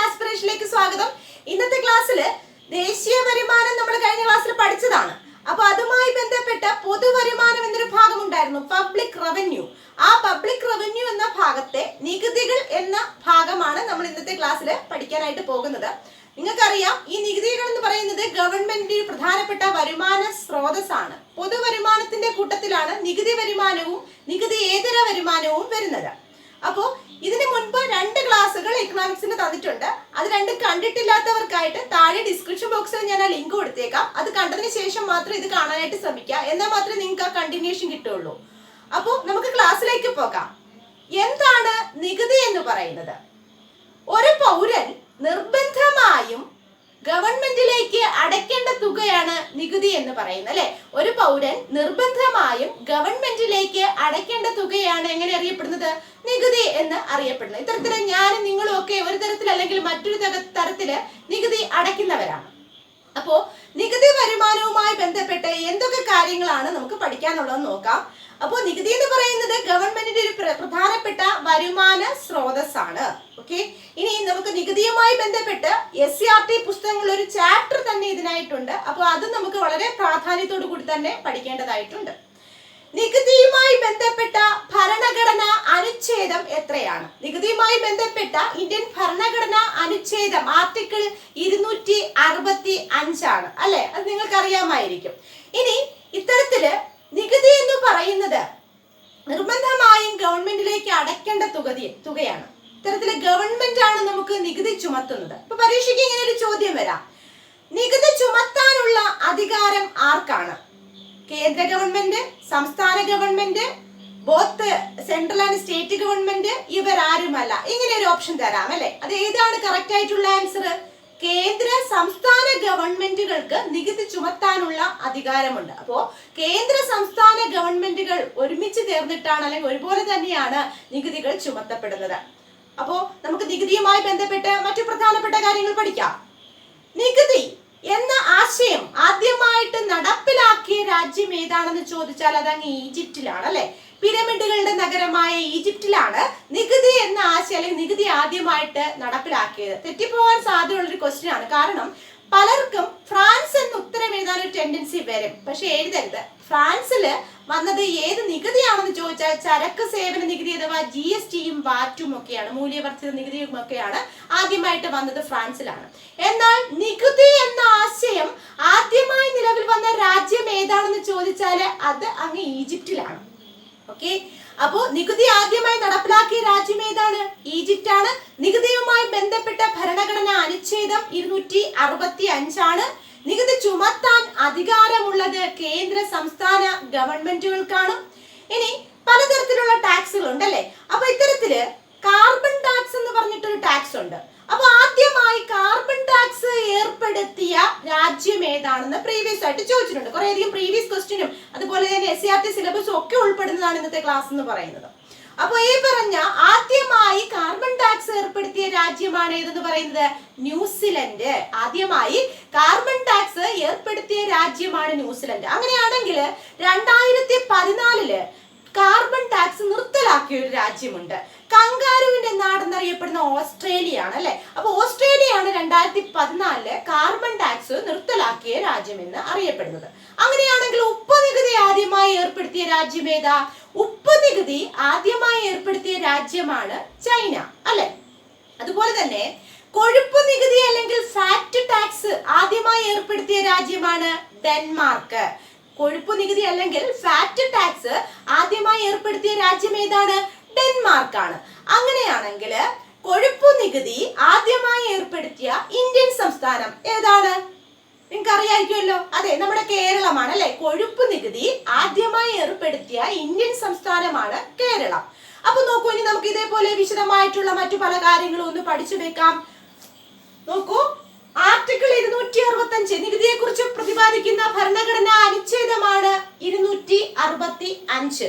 ആസ്പിറേഷനിലേക്ക് സ്വാഗതം. ഇന്നത്തെ ക്ലാസ്സിൽ ദേശീയ വരുമാനം നമ്മൾ കഴിഞ്ഞ ക്ലാസ്സിൽ പഠിച്ചതാണ്. അപ്പൊ അതുമായി ബന്ധപ്പെട്ട പൊതുവരുമാനം എന്നൊരു ഭാഗം ഉണ്ടായിരുന്നു, പബ്ലിക് റവന്യൂ. ആ പബ്ലിക് റവന്യൂ എന്ന ഭാഗത്തെ നികുതികൾ എന്ന ഭാഗമാണ് നമ്മൾ ഇന്നത്തെ ക്ലാസ്സിൽ പഠിക്കാനായിട്ട് പോകുന്നത്. നിങ്ങൾക്കറിയാം, ഈ നികുതികൾ എന്ന് പറയുന്നത് ഗവൺമെന്റിന്റെ പ്രധാനപ്പെട്ട വരുമാന സ്രോതസ്സാണ്. പൊതുവരുമാനത്തിന്റെ കൂട്ടത്തിലാണ് നികുതി വരുമാനവും നികുതിയേതര വരുമാനവും വരുന്നത്. അപ്പോ ഇതിന് മുൻപ് 2 ക്ലാസ്സുകൾ എക്കണോമിക്സിന് തന്നിട്ടുണ്ട്. അത് രണ്ടും കണ്ടിട്ടില്ലാത്തവർക്കായിട്ട് താഴെ ഡിസ്ക്രിപ്ഷൻ ബോക്സിൽ ഞാൻ ആ ലിങ്ക് കൊടുത്തേക്കാം. അത് കണ്ടതിന് ശേഷം മാത്രം ഇത് കാണാനായിട്ട് ശ്രമിക്കുക, എന്നാൽ മാത്രമേ നിങ്ങൾക്ക് ആ കണ്ടിന്യൂഷൻ കിട്ടുള്ളൂ. അപ്പോൾ നമുക്ക് ക്ലാസ്സിലേക്ക് പോകാം. എന്താണ് നികുതി എന്ന് പറയുന്നത്? ഒരു പൗരൻ നിർബന്ധമായും ഗവൺമെന്റിലേക്ക് അടയ്ക്കേണ്ട തുകയാണ് നികുതി എന്ന് പറയുന്നത്, അല്ലെ? ഒരു പൗരൻ നിർബന്ധമായും ഗവൺമെന്റിലേക്ക് അടയ്ക്കേണ്ട തുകയാണ് എങ്ങനെ അറിയപ്പെടുന്നത്? നികുതി എന്ന് അറിയപ്പെടുന്നത്. ഇത്തരത്തില് ഞാനും നിങ്ങളും ഒക്കെ ഒരു തരത്തിൽ അല്ലെങ്കിൽ മറ്റൊരു തരത്തില് നികുതി അടയ്ക്കുന്നവരാണ്. അപ്പോ നികുതി വരുമാനവുമായി ബന്ധപ്പെട്ട് എന്തൊക്കെ കാര്യങ്ങളാണ് നമുക്ക് പഠിക്കാനുള്ളതെന്ന് നോക്കാം. അപ്പോൾ നികുതി എന്ന് പറയുന്നത് ഗവൺമെന്റിന്റെ ഒരു പ്രധാനപ്പെട്ട വരുമാന സ്രോതസ്സാണ്. ഓക്കെ, ഇനി നമുക്ക് നികുതിയുമായി ബന്ധപ്പെട്ട് SCERT പുസ്തകങ്ങളിൽ ഒരു ചാപ്റ്റർ തന്നെ ഇതിനായിട്ടുണ്ട്. അപ്പോൾ അത് നമുക്ക് വളരെ പ്രാധാന്യത്തോടു കൂടി തന്നെ പഠിക്കേണ്ടതായിട്ടുണ്ട്. നികുതിയുമായി ബന്ധപ്പെട്ട ഭരണഘടനാ അനുച്ഛേദം എത്രയാണ്? നികുതിയുമായി ബന്ധപ്പെട്ട ഇന്ത്യൻ ഭരണഘടനാ അനുച്ഛേദം ആർട്ടിക്കിൾ 265 ആണ്, അല്ലെ? അത് നിങ്ങൾക്ക് അറിയാമായിരിക്കും. ഇനി ഇത്തരത്തില് നികുതി എന്ന് പറയുന്നത് നിർബന്ധമായും ഗവൺമെന്റിലേക്ക് അടയ്ക്കേണ്ട തുകയാണ്. ഇത്തരത്തില് ഗവൺമെന്റ് ആണ് നമുക്ക് നികുതി ചുമത്തുന്നത്. ഇപ്പൊ പരീക്ഷയ്ക്ക് ഇങ്ങനെ ഒരു ചോദ്യം വരാം, നികുതി ചുമത്താനുള്ള അധികാരം ആർക്കാണ്? കേന്ദ്ര ഗവൺമെന്റ്, സംസ്ഥാന government, both central and state government, ഇവരാരുമല്ല. ഇങ്ങനെ ഒരു ഓപ്ഷൻ തരാം, അല്ലെ? അത് ഏതാണ് കറക്റ്റ് ആയിട്ടുള്ള ആൻസർ? കേന്ദ്ര സംസ്ഥാന ഗവൺമെന്റുകൾക്ക് നികുതി ചുമത്താനുള്ള അധികാരമുണ്ട്. അപ്പോ കേന്ദ്ര സംസ്ഥാന ഗവൺമെന്റുകൾ ഒരുമിച്ച് ചേർന്നിട്ടാണ് അല്ലെങ്കിൽ ഒരുപോലെ തന്നെയാണ് നികുതികൾ ചുമത്തപ്പെടുന്നത്. അപ്പോ നമുക്ക് നികുതിയുമായി ബന്ധപ്പെട്ട് മറ്റു പ്രധാനപ്പെട്ട കാര്യങ്ങൾ പഠിക്കാം. നികുതി എന്ന ആശയം ആദ്യമായിട്ട് നടപ്പിലാക്കിയ രാജ്യം ഏതാണെന്ന് ചോദിച്ചാൽ അതങ്ങ് ഈജിപ്തിലാണ്, അല്ലെ? പിരമിഡുകളുടെ നഗരമായ ഈജിപ്തിലാണ് നികുതി എന്ന ആശയം അല്ലെങ്കിൽ നികുതി ആദ്യമായിട്ട് നടപ്പിലാക്കിയത്. തെറ്റിപ്പോവാൻ സാധ്യതയുള്ളൊരു ക്വസ്റ്റ്യൻ ആണ്. കാരണം പലർക്കും ഫ്രാൻസ് എന്ന് ഉത്തരം എഴുതാൻ ഒരു ടെൻഡൻസി വരും. പക്ഷെ എഴുതരുത്. ഫ്രാൻസില് വന്നത് ഏത് നികുതിയാണെന്ന് ചോദിച്ചാൽ ചരക്ക് സേവന നികുതി അഥവാ GSTയും വാറ്റും ഒക്കെയാണ്, മൂല്യവർദ്ധിത നികുതിയും ഒക്കെയാണ് ആദ്യമായിട്ട് വന്നത് ഫ്രാൻസിലാണ്. എന്നാൽ നികുതി എന്ന ആശയം ആദ്യമായി നിലവിൽ വന്ന രാജ്യം ഏതാണെന്ന് ചോദിച്ചാല് അത് അങ്ങ് ഈജിപ്തിലാണ്. ഓക്കെ, അപ്പോ നികുതി ആദ്യമായി നടപ്പിലാക്കിയ രാജ്യം ഏതാണ്? ഈജിപ്റ്റ് ആണ്. നികുതിയുമായി ബന്ധപ്പെട്ട ഭരണഘടനാ അനുച്ഛേദം 265 ആണ്. നികുതി ചുമത്താൻ അധികാരമുള്ളത് കേന്ദ്ര സംസ്ഥാന ഗവൺമെന്റുകൾക്കാണ്. ഇനി പലതരത്തിലുള്ള ടാക്സുകൾ ഉണ്ടല്ലേ? അപ്പൊ ഇത്തരത്തില് കാർബൺ ടാക്സ് എന്ന് പറഞ്ഞിട്ടൊരു ടാക്സ് ഉണ്ട്. അപ്പൊ ആദ്യമായി കാർബൺ ടാക്സ് ഏർപ്പെടുത്തിയ രാജ്യം ഏതാണെന്ന് പ്രീവിയസ് ആയിട്ട് ചോദിച്ചിട്ടുണ്ട്. കുറേയധികം പ്രീവിയസ് ക്വസ്റ്റ്യനും അതുപോലെ തന്നെ SCERT സിലബസും ഒക്കെ ഉൾപ്പെടുന്നതാണ് ഇന്നത്തെ ക്ലാസ് എന്ന് പറയുന്നത്. അപ്പൊ ഈ പറഞ്ഞ ആദ്യമായി കാർബൺ ടാക്സ് ഏർപ്പെടുത്തിയ രാജ്യമാണ് ഏതെന്ന് പറയുന്നത്? ന്യൂസിലൻഡ്. ആദ്യമായി കാർബൺ ടാക്സ് ഏർപ്പെടുത്തിയ രാജ്യമാണ് ന്യൂസിലൻഡ്. അങ്ങനെയാണെങ്കിൽ 2014 കാർബൺ ടാക്സ് നിർത്തലാക്കിയ ഒരു രാജ്യമുണ്ട്. കങ്കാരുവിന്റെ നാടെന്നറിയപ്പെടുന്ന ഓസ്ട്രേലിയ ആണ്, അല്ലെ? അപ്പൊ ഓസ്ട്രേലിയയാണ് 2014 കാർബൺ ടാക്സ് നിർത്തലാക്കിയ രാജ്യം എന്ന് അറിയപ്പെടുന്നത്. അങ്ങനെയാണെങ്കിൽ ഉപ്പ് നികുതി ആദ്യമായി ഏർപ്പെടുത്തിയ രാജ്യം ഏതാ? ഉപ്പ് നികുതി ആദ്യമായി ഏർപ്പെടുത്തിയ രാജ്യമാണ് ചൈന, അല്ലെ? അതുപോലെ തന്നെ കൊഴുപ്പ് നികുതി അല്ലെങ്കിൽ ഫാറ്റ് ടാക്സ് ആദ്യമായി ഏർപ്പെടുത്തിയ രാജ്യമാണ് ഡെൻമാർക്ക്. കൊഴുപ്പ് നികുതി അല്ലെങ്കിൽ ഫാറ്റ് ടാക്സ് ആദ്യമായി ഏർപ്പെടുത്തിയ രാജ്യം ഏതാണ്? ഡെൻമാർക്കാണ്. അങ്ങനെയാണെങ്കിൽ കൊഴുപ്പ് നികുതി ആദ്യമായി ഏർപ്പെടുത്തിയ ഇന്ത്യൻ സംസ്ഥാനം ഏതാണ്? നിങ്ങൾക്ക് അറിയാമായിരിക്കുമല്ലോ. അതെ, നമ്മുടെ കേരളമാണ്, അല്ലെ? കൊഴുപ്പ് നികുതി ആദ്യമായി ഏർപ്പെടുത്തിയ ഇന്ത്യൻ സംസ്ഥാനമാണ് കേരളം. അപ്പൊ നോക്കൂ, ഇനി നമുക്ക് ഇതേപോലെ വിശദമായിട്ടുള്ള മറ്റു പല കാര്യങ്ങളും ഒന്ന് പഠിച്ചു വെക്കാം. നോക്കൂ, ആർട്ടിക്കിൾ 265 നികുതിയെ കുറിച്ച് പ്രതിപാദിക്കുന്ന ഭരണഘടനാ അനുച്ഛേദമാണ് 265.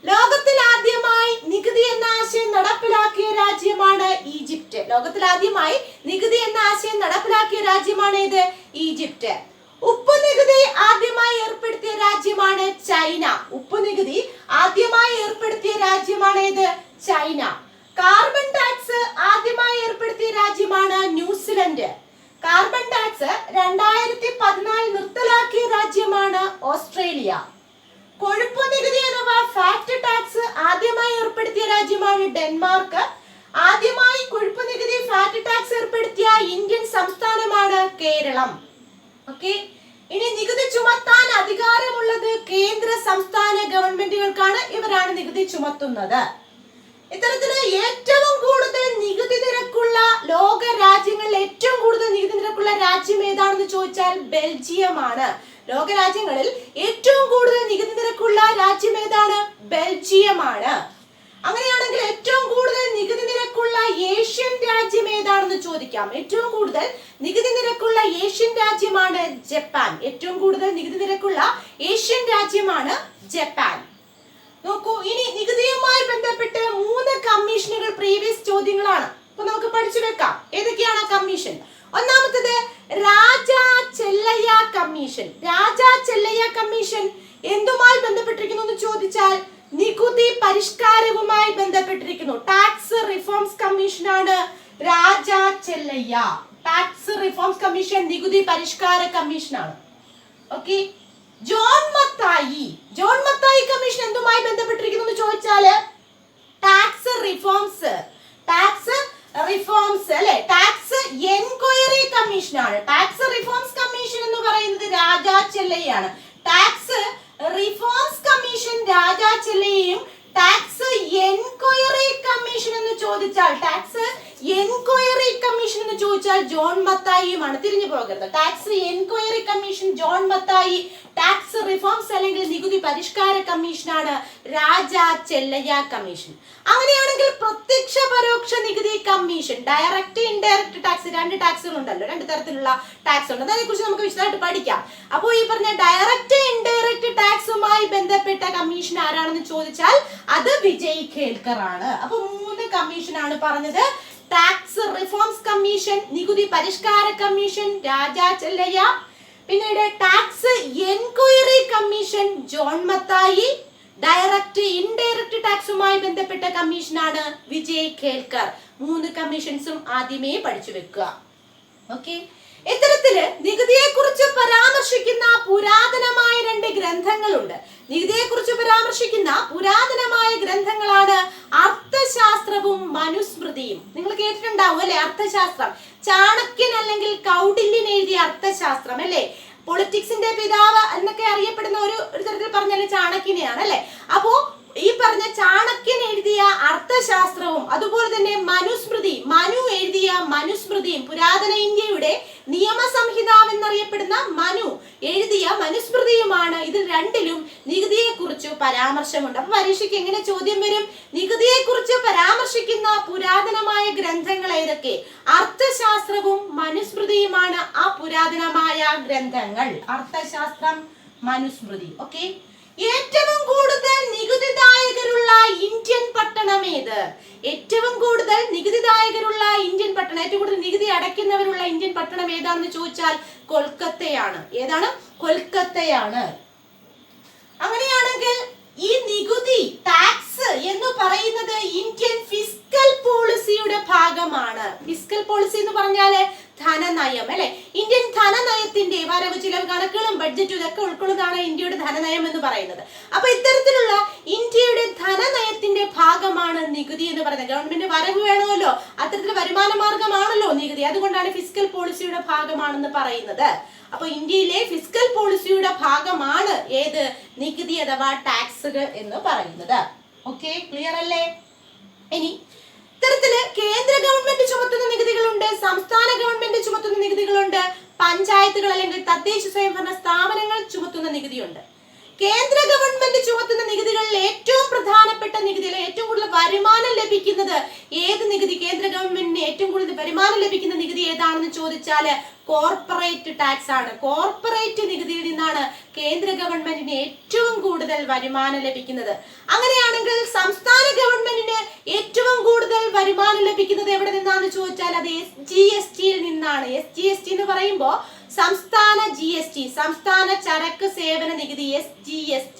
ലോകത്തിൽ ആദ്യമായി നികുതി എന്ന ആശയം നടപ്പിലാക്കിയ രാജ്യമാണ് ഈജിപ്റ്റ്. ലോകത്തിൽ ആദ്യമായി നികുതി എന്ന ആശയം നടപ്പിലാക്കിയ രാജ്യമാണ് ഏത്? ഈജിപ്റ്റ്. ഉപ്പ് നികുതി ആദ്യമായി ഏർപ്പെടുത്തിയ രാജ്യമാണ് ചൈന. ഉപ്പ് നികുതി ആദ്യമായി ഏർപ്പെടുത്തിയ രാജ്യമാണ് ഏത്? ചൈന. കാർബൺ ടാക്സ് ആദ്യമായി ഏർപ്പെടുത്തിയ രാജ്യമാണ് ആദ്യമായി കൊഴുപ്പ് നികുതി ഫാറ്റ് ടാക്സ് ഏർപ്പെടുത്തിയ ഇന്ത്യൻ സംസ്ഥാനമാണ് കേരളം. ഓക്കെ, ഇനി നികുതി ചുമത്താൻ അധികാരമുള്ളത് കേന്ദ്ര സംസ്ഥാന ഗവൺമെന്റുകൾക്കാണ്. ഇവരാണ് നികുതി ചുമത്തുന്നത്. ഇത്തരത്തില് ഏറ്റവും കൂടുതൽ നികുതി നിരക്കുള്ള ലോക രാജ്യങ്ങളിൽ ഏറ്റവും കൂടുതൽ നികുതി നിരക്കുള്ള രാജ്യം ഏതാണെന്ന് ചോദിച്ചാൽ ബെൽജിയമാണ്. ലോക രാജ്യങ്ങളിൽ ഏറ്റവും കൂടുതൽ നികുതി നിരക്കുള്ള രാജ്യം ഏതാണ്? ബെൽജിയമാണ്. അങ്ങനെയാണെങ്കിൽ ഏറ്റവും കൂടുതൽ നികുതി നിരക്കുള്ള ഏഷ്യൻ രാജ്യം ഏതാണെന്ന് ചോദിക്കാം. ഏറ്റവും കൂടുതൽ നികുതി നിരക്കുള്ള ഏഷ്യൻ രാജ്യമാണ് ജപ്പാൻ. ഏറ്റവും കൂടുതൽ നികുതി നിരക്കുള്ള ഏഷ്യൻ രാജ്യമാണ് ജപ്പാൻ. നോക്കൂ, ഇനി നികുതിയുമായി ബന്ധപ്പെട്ട് 3 കമ്മീഷനുകൾ പ്രീവിയസ് ചോദ്യങ്ങളാണ്. അപ്പൊ നമുക്ക് പഠിച്ചു വെക്കാം. ഏതൊക്കെയാണ് കമ്മീഷൻ? ഒന്നാമത്തത് രാജാ ചെല്ലയ്യ കമ്മീഷൻ. രാജാ ചെല്ലയ്യ കമ്മീഷൻ എന്തുമായി ബന്ധപ്പെട്ടിരിക്കുന്നു എന്ന് ചോദിച്ചാൽ നികുതി പരിഷ്കാരവുമായി ബന്ധപ്പെട്ടിരിക്കുന്നു. ടാക്സ് റിഫോംസ് കമ്മീഷനാണ് Raja Chelliah. Tax reforms commission നികുതി പരിഷ്കാര കമ്മീഷനാണ്. ഓക്കെ, ജോൺ മത്തായി കമ്മീഷൻ എന്തുമായി ബന്ധപ്പെട്ടിരിക്കുന്നു എന്ന് ചോദിച്ചാല് ടാക്സ് റിഫോംസ് അല്ലെ, ടാക്സ് എൻക്വയറി കമ്മീഷനാണ്. ടാക്സ് റിഫോംസ് കമ്മീഷൻ എന്ന് പറയുന്നത് രാജാ ചെല്ലയ്യാണ്. ടാക്സ് റിഫോംസ് കമ്മീഷൻ രാജാ ചെല്ലയ്യയും ടാക്സ് എൻക്വയറി കമ്മീഷൻ എന്ന് ചോദിച്ചാൽ ജോൺ മത്തായിയുമാണ്. തിരിഞ്ഞു പോകരുത്. Tax enquiry commission John Mathai, tax reforms അല്ലെങ്കിൽ നികുതി പരിഷ്കാര കമ്മീഷനാണ് രാജാ ചെല്ലയ്യ കമ്മീഷൻ. അങ്ങനെയാണെങ്കിൽ പ്രത്യക്ഷ പരോക്ഷ നികുതി കമ്മീഷൻ, ഡയറക്റ്റ് ഇൻഡയറക്റ്റ് ടാക്സ്, 2 ടാക്സുകൾ ഉണ്ടല്ലോ, 2 തരത്തിലുള്ള ടാക്സ് ഉണ്ട്. അതിനെ കുറിച്ച് നമുക്ക് വിശദമായിട്ട് പഠിക്കാം. അപ്പോൾ ഈ പറഞ്ഞ ഡയറക്റ്റ് ഇൻഡയറക്റ്റ് ടാക്സുമായി ബന്ധപ്പെട്ട കമ്മീഷൻ ആരാണെന്ന് ചോദിച്ചാൽ അത് വിജയ് ഖേൽക്കർ ആണ്. അപ്പൊ 3 കമ്മീഷനാണ് പറഞ്ഞത്. ടാക്സ് റിഫോംസ് കമ്മീഷൻ, നികുതി പരിഷ്കാര കമ്മീഷൻ രാജാ ചെല്ലയ്യ, പിന്നീട് tax enquiry commission John Mathai, direct indirect ടാക്സുമായി ബന്ധപ്പെട്ട കമ്മീഷനാണ് വിജയ് ഖേൽക്കർ. 3 കമ്മീഷൻസും ആദ്യമേ പഠിച്ചു വെക്കുക. ഓക്കെ, ഇത്തരത്തില് നികുതിയെ കുറിച്ച് പരാമർശിക്കുന്ന പുരാതനമായ 2 ഗ്രന്ഥങ്ങളുണ്ട്. നികുതിയെ കുറിച്ച് പരാമർശിക്കുന്ന പുരാതനമായ ഗ്രന്ഥങ്ങളാണ് അർത്ഥശാസ്ത്രവും മനുസ്മൃതിയും. നിങ്ങൾ കേട്ടിട്ടുണ്ടാവും അല്ലെ? അർത്ഥശാസ്ത്രം ചാണക്യൻ അല്ലെങ്കിൽ കൗടില്യൻ എഴുതിയ അർത്ഥശാസ്ത്രം അല്ലെ? പൊളിറ്റിക്സിന്റെ പിതാവ് എന്നൊക്കെ അറിയപ്പെടുന്ന ഒരു തരത്തിൽ പറഞ്ഞാൽ ചാണക്യനെയാണ് അല്ലെ? അപ്പോ ഈ പറഞ്ഞ ചാണക്യൻ എഴുതിയ അർത്ഥശാസ്ത്രവും അതുപോലെ തന്നെ മനു എഴുതിയ മനുസ്മൃതിയും, പുരാതന ഇന്ത്യയുടെ നിയമസംഹിതാവ് എന്നറിയപ്പെടുന്ന മനു എഴുതിയ മനുസ്മൃതിയുമാണ്. ഇതിൽ 2ലും നികുതിയെ കുറിച്ച് പരാമർശമുണ്ട്. അപ്പൊ പരീക്ഷയ്ക്ക് എങ്ങനെ ചോദ്യം വരും? നികുതിയെ കുറിച്ച് പരാമർശിക്കുന്ന പുരാതനമായ ഗ്രന്ഥങ്ങൾ ഏതൊക്കെ? അർത്ഥശാസ്ത്രവും മനുസ്മൃതിയുമാണ് ആ പുരാതനമായ ഗ്രന്ഥങ്ങൾ. അർത്ഥശാസ്ത്രം, മനുസ്മൃതി. ഓക്കെ, ഏറ്റവും കൂടുതൽ നികുതിദായകരുള്ള ഇന്ത്യൻ പട്ടണം ഏത്? ഏറ്റവും കൂടുതൽ നികുതിദായകരുള്ള ഇന്ത്യൻ പട്ടണം, ഏറ്റവും കൂടുതൽ നികുതി അടയ്ക്കുന്നവരുള്ള ഇന്ത്യൻ പട്ടണം ഏതാണെന്ന് ചോദിച്ചാൽ കൊൽക്കത്തയാണ്. ഏതാണ്? കൊൽക്കത്തയാണ്. അങ്ങനെയാണെങ്കിൽ ഈ നികുതി ടാക്സ് എന്ന് പറയുന്നത് ഇന്ത്യൻ ഫിസ്ക്കൽ പോളിസിയുടെ ഭാഗമാണ്. ഫിസ്ക്കൽ പോളിസി എന്ന് പറഞ്ഞാല് ധനനയം അല്ലെ? ഇന്ത്യൻ ധനനയത്തിന്റെ വരവ് ചിലവ് കണക്കുകളും ബഡ്ജറ്റും ഇതൊക്കെ ഉൾക്കൊള്ളുന്നതാണ് ഇന്ത്യയുടെ ധനനയം എന്ന് പറയുന്നത്. അപ്പൊ ഇത്തരത്തിലുള്ള ഇന്ത്യയുടെ ധനനയത്തിന്റെ ഭാഗമാണ് നികുതി എന്ന് പറയുന്നത്. ഗവൺമെന്റ് വരവ് വേണമല്ലോ, അത്തരത്തിൽ വരുമാന മാർഗമാണല്ലോ നികുതി. അതുകൊണ്ടാണ് ഫിസ്ക്കൽ പോളിസിയുടെ ഭാഗമാണെന്ന് പറയുന്നത്. അപ്പൊ ഇന്ത്യയിലെ ഫിസ്ക്കൽ പോളിസിയുടെ ഭാഗമാണ് ഏത്? നികുതി അഥവാ ടാക്സുകൾ എന്ന് പറയുന്നത്. ഓക്കെ, ക്ലിയർ അല്ലേ? ഇനി ഇത്തരത്തില് കേന്ദ്ര ഗവൺമെന്റ് ചുമത്തുന്ന നികുതികളുണ്ട്, സംസ്ഥാന ഗവൺമെന്റ് ചുമത്തുന്ന നികുതികളുണ്ട്, പഞ്ചായത്തുകൾ അല്ലെങ്കിൽ തദ്ദേശ സ്വയംഭരണ സ്ഥാപനങ്ങൾ ചുമത്തുന്ന നികുതിയുണ്ട്. കേന്ദ്ര ഗവൺമെന്റ് ചുമത്തുന്ന നികുതികളിൽ ഏറ്റവും പ്രധാനപ്പെട്ട നികുതിയിൽ ഏറ്റവും കൂടുതൽ വരുമാനം ലഭിക്കുന്നത് ഏത് നികുതി? കേന്ദ്ര ഗവൺമെന്റിന് ഏറ്റവും കൂടുതൽ വരുമാനം ലഭിക്കുന്ന നികുതി ഏതാണെന്ന് ചോദിച്ചാല് കോർപ്പറേറ്റ് ടാക്സ് ആണ്. കോർപ്പറേറ്റ് നികുതിയിൽ നിന്നാണ് കേന്ദ്ര ഗവൺമെന്റിന് ഏറ്റവും കൂടുതൽ വരുമാനം ലഭിക്കുന്നത്. അങ്ങനെയാണെങ്കിൽ സംസ്ഥാന ഗവൺമെന്റിന് ഏറ്റവും കൂടുതൽ വരുമാനം ലഭിക്കുന്നത് എവിടെ നിന്നാണെന്ന് ചോദിച്ചാൽ അത് SGST നിന്നാണ്. SGST എന്ന് പറയുമ്പോൾ സംസ്ഥാന GST, സംസ്ഥാന ചരക്ക് സേവന നികുതി, SGST.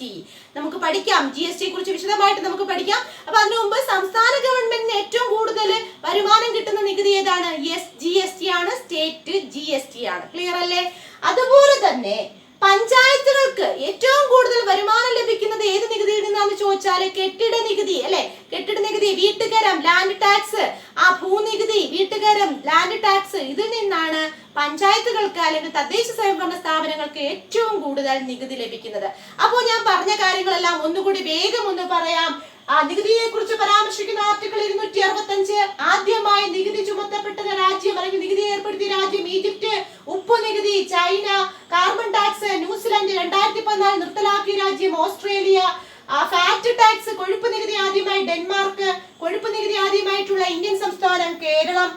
നമുക്ക് പഠിക്കാം, GST കുറിച്ച് വിശദമായിട്ട് നമുക്ക് പഠിക്കാം. അപ്പൊ അതിനു മുമ്പ് സംസ്ഥാന ഗവൺമെന്റിന് ഏറ്റവും കൂടുതൽ വരുമാനം കിട്ടുന്ന നികുതി ഏതാണ്? SGST ആണ്, സ്റ്റേറ്റ് GST ആണ്. ക്ലിയർ അല്ലേ? അതുപോലെ തന്നെ പഞ്ചായത്തുകൾക്ക് ഏറ്റവും കൂടുതൽ വരുമാനം ലഭിക്കുന്നത് ഏത് നികുതിയിൽ നിന്നാന്ന് ചോദിച്ചാൽ കെട്ടിട നികുതി അല്ലെ. കെട്ടിട നികുതി, വീട്ടുകരം, ലാൻഡ് ടാക്സ്, ആ ഭൂനികുതി, വീട്ടുകരം, ലാൻഡ് ടാക്സ്, ഇതിൽ നിന്നാണ് പഞ്ചായത്തുകൾക്ക് അല്ലെങ്കിൽ തദ്ദേശ സ്വയംഭരണ സ്ഥാപനങ്ങൾക്ക് ഏറ്റവും കൂടുതൽ നികുതി ലഭിക്കുന്നത്. അപ്പോൾ ഞാൻ പറഞ്ഞ കാര്യങ്ങളെല്ലാം ഒന്നുകൂടി വേഗം ഒന്ന് പറയാം. നികുതിയെ കുറിച്ച് പരാമർശിക്കുന്ന ആർട്ടിക്കിൾ 265 ആദ്യമായി നികുതി ചുമത്തപ്പെട്ട രാജ്യം അല്ലെങ്കിൽ നികുതി ഏർപ്പെടുത്തിയ രാജ്യം ഈജിപ്റ്റ്, ഉപ്പു നികുതി ചൈന, കാർബൺ ടാക്സ് ന്യൂസിലാൻഡ്, 2014 നിർത്തലാക്കിയ രാജ്യം ഓസ്ട്രേലിയ, ഫാറ്റ് ടാക്സ് കൊഴുപ്പ് നികുതി ആദ്യമായി ഡെൻമാർക്ക്, കൊഴുപ്പ് നികുതി ആദ്യമായിട്ടുള്ള ഇന്ത്യൻ സംസ്ഥാനം കേരളം.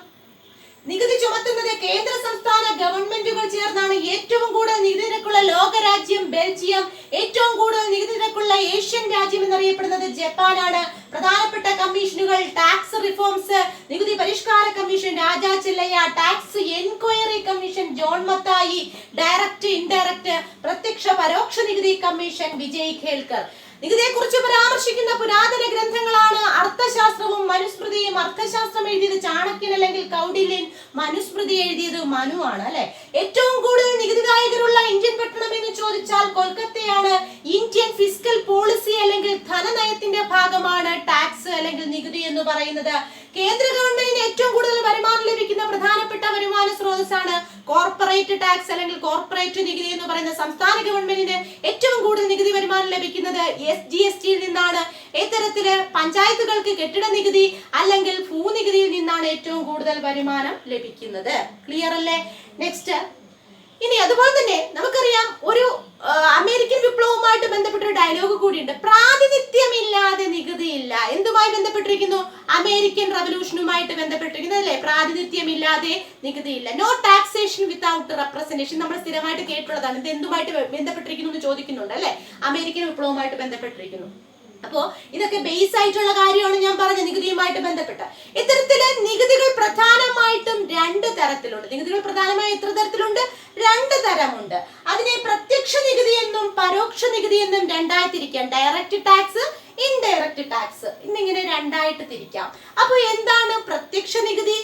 നികുതി ചുമത്തുന്നത് കേന്ദ്ര സംസ്ഥാന ഗവൺമെന്റുകൾ ചേർന്നാണ്. ഏറ്റവും കൂടുതൽ നികുതി നിരക്കുള്ള ലോകരാജ്യം ബെൽജിയം, ഏറ്റവും കൂടുതൽ നികുതി നിരക്കുള്ള ഏഷ്യൻ രാജ്യം എന്നറിയപ്പെടുന്നത് ജപ്പാനാണ്. പ്രധാനപ്പെട്ട കമ്മീഷനുകൾ ടാക്സ് റിഫോംസ്, നികുതി പരിഷ്കാര commission Raja Chelliah, tax enquiry commission John Mathai, direct indirect പ്രത്യക്ഷ പരോക്ഷ നികുതി കമ്മീഷൻ വിജയ് ഖേൽക്കർ. നികുതിയെ കുറിച്ച് പരാമർശിക്കുന്ന പുരാതന ഗ്രന്ഥങ്ങളാണ് അർത്ഥശാസ്ത്രവും മനുസ്മൃതിയും. അർത്ഥശാസ്ത്രം എഴുതിയത് ചാണക്യൻ അല്ലെങ്കിൽ കൗടില്യൻ, മനുസ്മൃതി എഴുതിയത് മനു ആണ് അല്ലെ. ഏറ്റവും കൂടുതൽ നികുതിദായകരുള്ള ഇന്ത്യൻ പട്ടണം എന്ന് ചോദിച്ചാൽ കൊൽക്കത്തയാണ്. ഇന്ത്യൻ ഫിസ്ക്കൽ പോളിസി അല്ലെങ്കിൽ ധനനയത്തിന്റെ ഭാഗമാണ് ടാക്സ് അല്ലെങ്കിൽ നികുതി എന്ന് പറയുന്നത്. കേന്ദ്ര ഗവൺമെന്റിന് ഏറ്റവും കൂടുതൽ വരുമാനം ലഭിക്കുന്ന പ്രധാനപ്പെട്ട വരുമാന സ്രോതസ്സാണ് കോർപ്പറേറ്റ് ടാക്സ് അല്ലെങ്കിൽ കോർപ്പറേറ്റ് നികുതി എന്ന് പറയുന്ന. സംസ്ഥാന ഗവൺമെന്റിന് ഏറ്റവും കൂടുതൽ നികുതി വരുമാനം ലഭിക്കുന്നത് SGST നിന്നാണ്. ഇത്തരത്തില് പഞ്ചായത്തുകൾക്ക് കെട്ടിട നികുതി അല്ലെങ്കിൽ ഭൂനികുതിയിൽ നിന്നാണ് ഏറ്റവും കൂടുതൽ വരുമാനം ലഭിക്കുന്നത്. ക്ലിയർ അല്ലേ? നെക്സ്റ്റ്, ഇനി അതുപോലെ തന്നെ നമുക്കറിയാം ഒരു അമേരിക്കൻ വിപ്ലവവുമായിട്ട് ബന്ധപ്പെട്ട ഒരു ഡയലോഗ് കൂടിയുണ്ട്. പ്രാതിനിധ്യമില്ലാതെ നികുതിയില്ല. എന്തുമായി ബന്ധപ്പെട്ടിരിക്കുന്നു? അമേരിക്കൻ റവല്യൂഷനുമായിട്ട് ബന്ധപ്പെട്ടിരിക്കുന്നത് അല്ലെ. പ്രാതിനിധ്യമില്ലാതെ നികുതിയില്ല. നോ ടാക്സേഷൻ വിത്തൗട്ട് റെപ്രസെന്റേഷൻ നമ്മൾ സ്ഥിരമായിട്ട് കേട്ടുള്ളതാണ്. ഇത് എന്തുമായിട്ട് ബന്ധപ്പെട്ടിരിക്കുന്നു എന്ന് ചോദിക്കുന്നുണ്ട് അല്ലെ. അമേരിക്കൻ വിപ്ലവവുമായിട്ട് ബന്ധപ്പെട്ടിരിക്കുന്നു. അപ്പോ ഇതൊക്കെ ബേസ് ആയിട്ടുള്ള കാര്യമാണ് ഞാൻ പറഞ്ഞ നികുതിയുമായിട്ട് ബന്ധപ്പെട്ട്. ഇത്തരത്തില് നികുതികൾ പ്രധാനമായിട്ടും 2 തരത്തിലുണ്ട്. നികുതികൾ പ്രധാനമായി എത്ര തരത്തിലുണ്ട്? 2 തരമുണ്ട്. അതിനെ പ്രത്യക്ഷ നികുതി എന്നും പരോക്ഷ നികുതി എന്നും രണ്ടായി തിരിക്കാം. ഡയറക്റ്റ് ടാക്സ്, ഇൻഡയറക്റ്റ് ടാക്സ് എന്നിങ്ങനെ രണ്ടായിട്ട് തിരിക്കാം. അപ്പൊ എന്താണ് പ്രത്യക്ഷ നികുതി?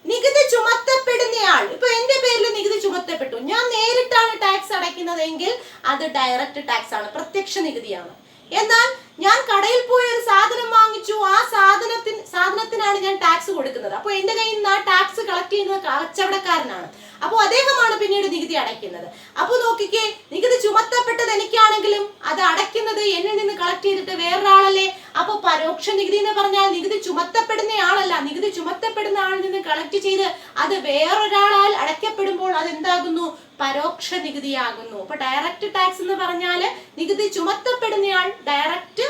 നികുതി ചുമത്തപ്പെടുന്നയാൾ, ഇപ്പൊ എന്റെ പേരിൽ നികുതി ചുമത്തപ്പെട്ടു, ഞാൻ നേരിട്ടാണ് ടാക്സ് അടയ്ക്കുന്നതെങ്കിൽ അത് ഡയറക്റ്റ് ടാക്സ് ആണ്, പ്രത്യക്ഷ നികുതിയാണ്. എന്നാൽ ഞാൻ കടയിൽ പോയി ഒരു സാധനം വാങ്ങിച്ചു, ആ സാധനത്തിനാണ് ഞാൻ ടാക്സ് കൊടുക്കുന്നത്. അപ്പൊ എന്റെ കയ്യിൽ നിന്ന് ആ ടാക്സ് കളക്ട് ചെയ്യുന്നത് കച്ചവടക്കാരനാണ്. അപ്പൊ അദ്ദേഹമാണ് പിന്നീട് നികുതി അടയ്ക്കുന്നത്. അപ്പൊ നോക്കിക്കേ, നികുതി ചുമത്തപ്പെട്ടത് എനിക്കാണെങ്കിലും അത് അടയ്ക്കുന്നത് എന്നിൽ നിന്ന് കളക്ട് ചെയ്തിട്ട് വേറൊരാളല്ലേ. അപ്പൊ പരോക്ഷ നികുതി എന്ന് പറഞ്ഞാൽ നികുതി ചുമത്തപ്പെടുന്ന ആളല്ല, നികുതി ചുമത്തപ്പെടുന്ന ആളിൽ നിന്ന് കളക്ട് ചെയ്ത് അത് വേറൊരാളാൽ അടയ്ക്കപ്പെടുമ്പോൾ അത് എന്താകുന്നു? പരോക്ഷ നികുതിയാകുന്നു. അപ്പൊ ഡയറക്റ്റ് ടാക്സ് എന്ന് പറഞ്ഞാൽ നികുതി ചുമത്തപ്പെടുന്നയാൾ ഡയറക്റ്റ്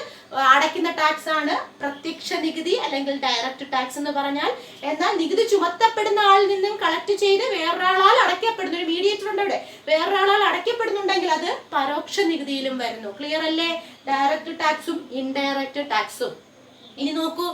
അടയ്ക്കുന്ന ടാക്സ് ആണ് പ്രത്യക്ഷ നികുതി അല്ലെങ്കിൽ ഡയറക്റ്റ് ടാക്സ് എന്ന് പറഞ്ഞാൽ. എന്നാൽ നികുതി ചുമത്തപ്പെടുന്ന ആളിൽ നിന്നും കളക്ട് ചെയ്ത് വേറൊരാളാൽ അടയ്ക്കപ്പെടുന്ന ഒരു മീഡിയേറ്റർ ഉണ്ട് അവിടെ, വേറൊരാളാൽ അടയ്ക്കപ്പെടുന്നുണ്ടെങ്കിൽ അത് പരോക്ഷ നികുതിയിലും വരുന്നു. ക്ലിയർ അല്ലേ? ഡയറക്റ്റ് ടാക്സും ഇൻഡയറക്റ്റ് ടാക്സും. ഇനി നോക്കൂ,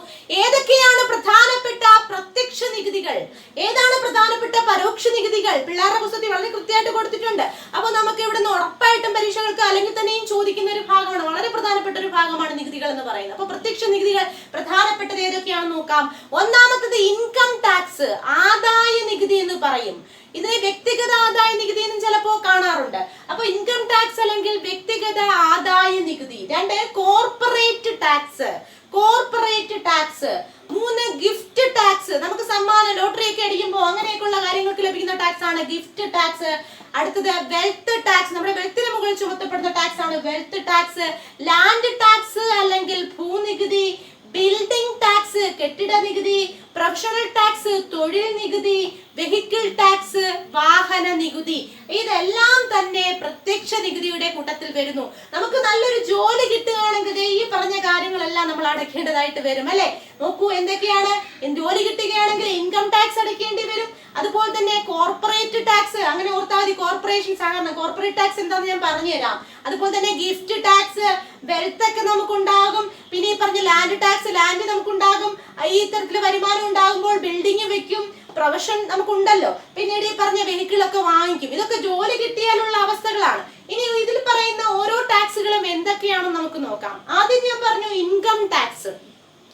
ഏതൊക്കെയാണ് പ്രധാനപ്പെട്ട പ്രത്യക്ഷ നികുതികൾ, ഏതാണ് പ്രധാനപ്പെട്ട പരോക്ഷ നികുതികൾ? പിള്ളേരുടെ പുസ്തകത്തിൽ വളരെ കൃത്യമായിട്ട് കൊടുത്തിട്ടുണ്ട്. അപ്പൊ നമുക്ക് ഇവിടെ നിന്ന് ഉറപ്പായിട്ടും പരീക്ഷകൾക്ക് അല്ലെങ്കിൽ തന്നെയും ചോദിക്കുന്ന ഒരു ഭാഗമാണ്, വളരെ പ്രധാനപ്പെട്ട ഒരു ഭാഗമാണ് നികുതികൾ എന്ന് പറയുന്നത്. അപ്പൊ പ്രത്യക്ഷ നികുതികൾ പ്രധാനപ്പെട്ടത് ഏതൊക്കെയാണെന്ന് നോക്കാം. ഒന്നാമത്തത് ഇൻകം ടാക്സ്, ആദായ നികുതി എന്ന് പറയും. ഇതിനെ വ്യക്തിഗത ആദായ നികുതി എന്നും ചിലപ്പോ കാണാറുണ്ട്. അപ്പൊ ഇൻകം ടാക്സ് അല്ലെങ്കിൽ വ്യക്തിഗത ആദായ നികുതി. 2 corporate tax, corporate tax. 3 gift tax, നമുക്ക് സമ്മാനം ലോട്ടറി ഒക്കെ അടിക്കുമ്പോൾ അങ്ങനെയൊക്കെയുള്ള കാര്യങ്ങൾക്ക് ലഭിക്കുന്ന ടാക്സ് ആണ് ഗിഫ്റ്റ് ടാക്സ്. അടുത്തത് വെൽത്ത് ടാക്സ്, നമ്മുടെ വെൽത്തിന് മുകളിൽ ചുമത്തപ്പെടുന്ന ടാക്സ് ആണ് വെൽത്ത് ടാക്സ്. ലാൻഡ് ടാക്സ് അല്ലെങ്കിൽ ഭൂനികുതി, ബിൽഡിംഗ് ടാക്സ് കെട്ടിട നികുതി, പ്രൊഫഷണൽ ടാക്സ് തൊഴിൽ നികുതി, വെഹിക്കിൾ ടാക്സ് വാഹന നികുതി. ഇതെല്ലാം തന്നെ പ്രത്യക്ഷ നികുതിയുടെ കൂട്ടത്തിൽ വരുന്നു. നമുക്ക് നല്ലൊരു ജോലി കിട്ടുകയാണെങ്കിൽ ഈ പറഞ്ഞ കാര്യങ്ങളെല്ലാം നമ്മൾ അടയ്ക്കേണ്ടതായിട്ട് വരും അല്ലെ. നോക്കൂ എന്തൊക്കെയാണ്. ജോലി കിട്ടുകയാണെങ്കിൽ ഇൻകം ടാക്സ് അടയ്ക്കേണ്ടി വരും. അതുപോലെ തന്നെ കോർപ്പറേറ്റ് ടാക്സ്, അങ്ങനെ ഓർത്താൽ മതി. കോർപ്പറേഷൻ സാധാരണ കോർപ്പറേറ്റ് ടാക്സ് എന്താണെന്ന് ഞാൻ പറഞ്ഞു തരാം. അതുപോലെ തന്നെ ഗിഫ്റ്റ് ടാക്സ്, വെൽത്ത് ഒക്കെ നമുക്കുണ്ടാകും. പിന്നെ ഈ പറഞ്ഞ ലാൻഡ് ടാക്സ്, ലാൻഡ് നമുക്കുണ്ടാകും. ഈ തരത്തില് വരുമാനം ഉണ്ടാകുമ്പോൾ ബിൽഡിംഗ് വെക്കും, പ്രൊഫഷൻ നമുക്കുണ്ടല്ലോ. പിന്നീട് ഈ പറഞ്ഞ വെഹിക്കിളൊക്കെ വാങ്ങിക്കും. ഇതൊക്കെ ജോലി കിട്ടിയാലുള്ള അവസ്ഥകളാണ്. ഇനി ഇതിൽ പറയുന്ന ഓരോ ടാക്സുകളും എന്തൊക്കെയാണെന്ന് നമുക്ക് നോക്കാം. ആദ്യം ഞാൻ പറഞ്ഞു ഇൻകം ടാക്സ്.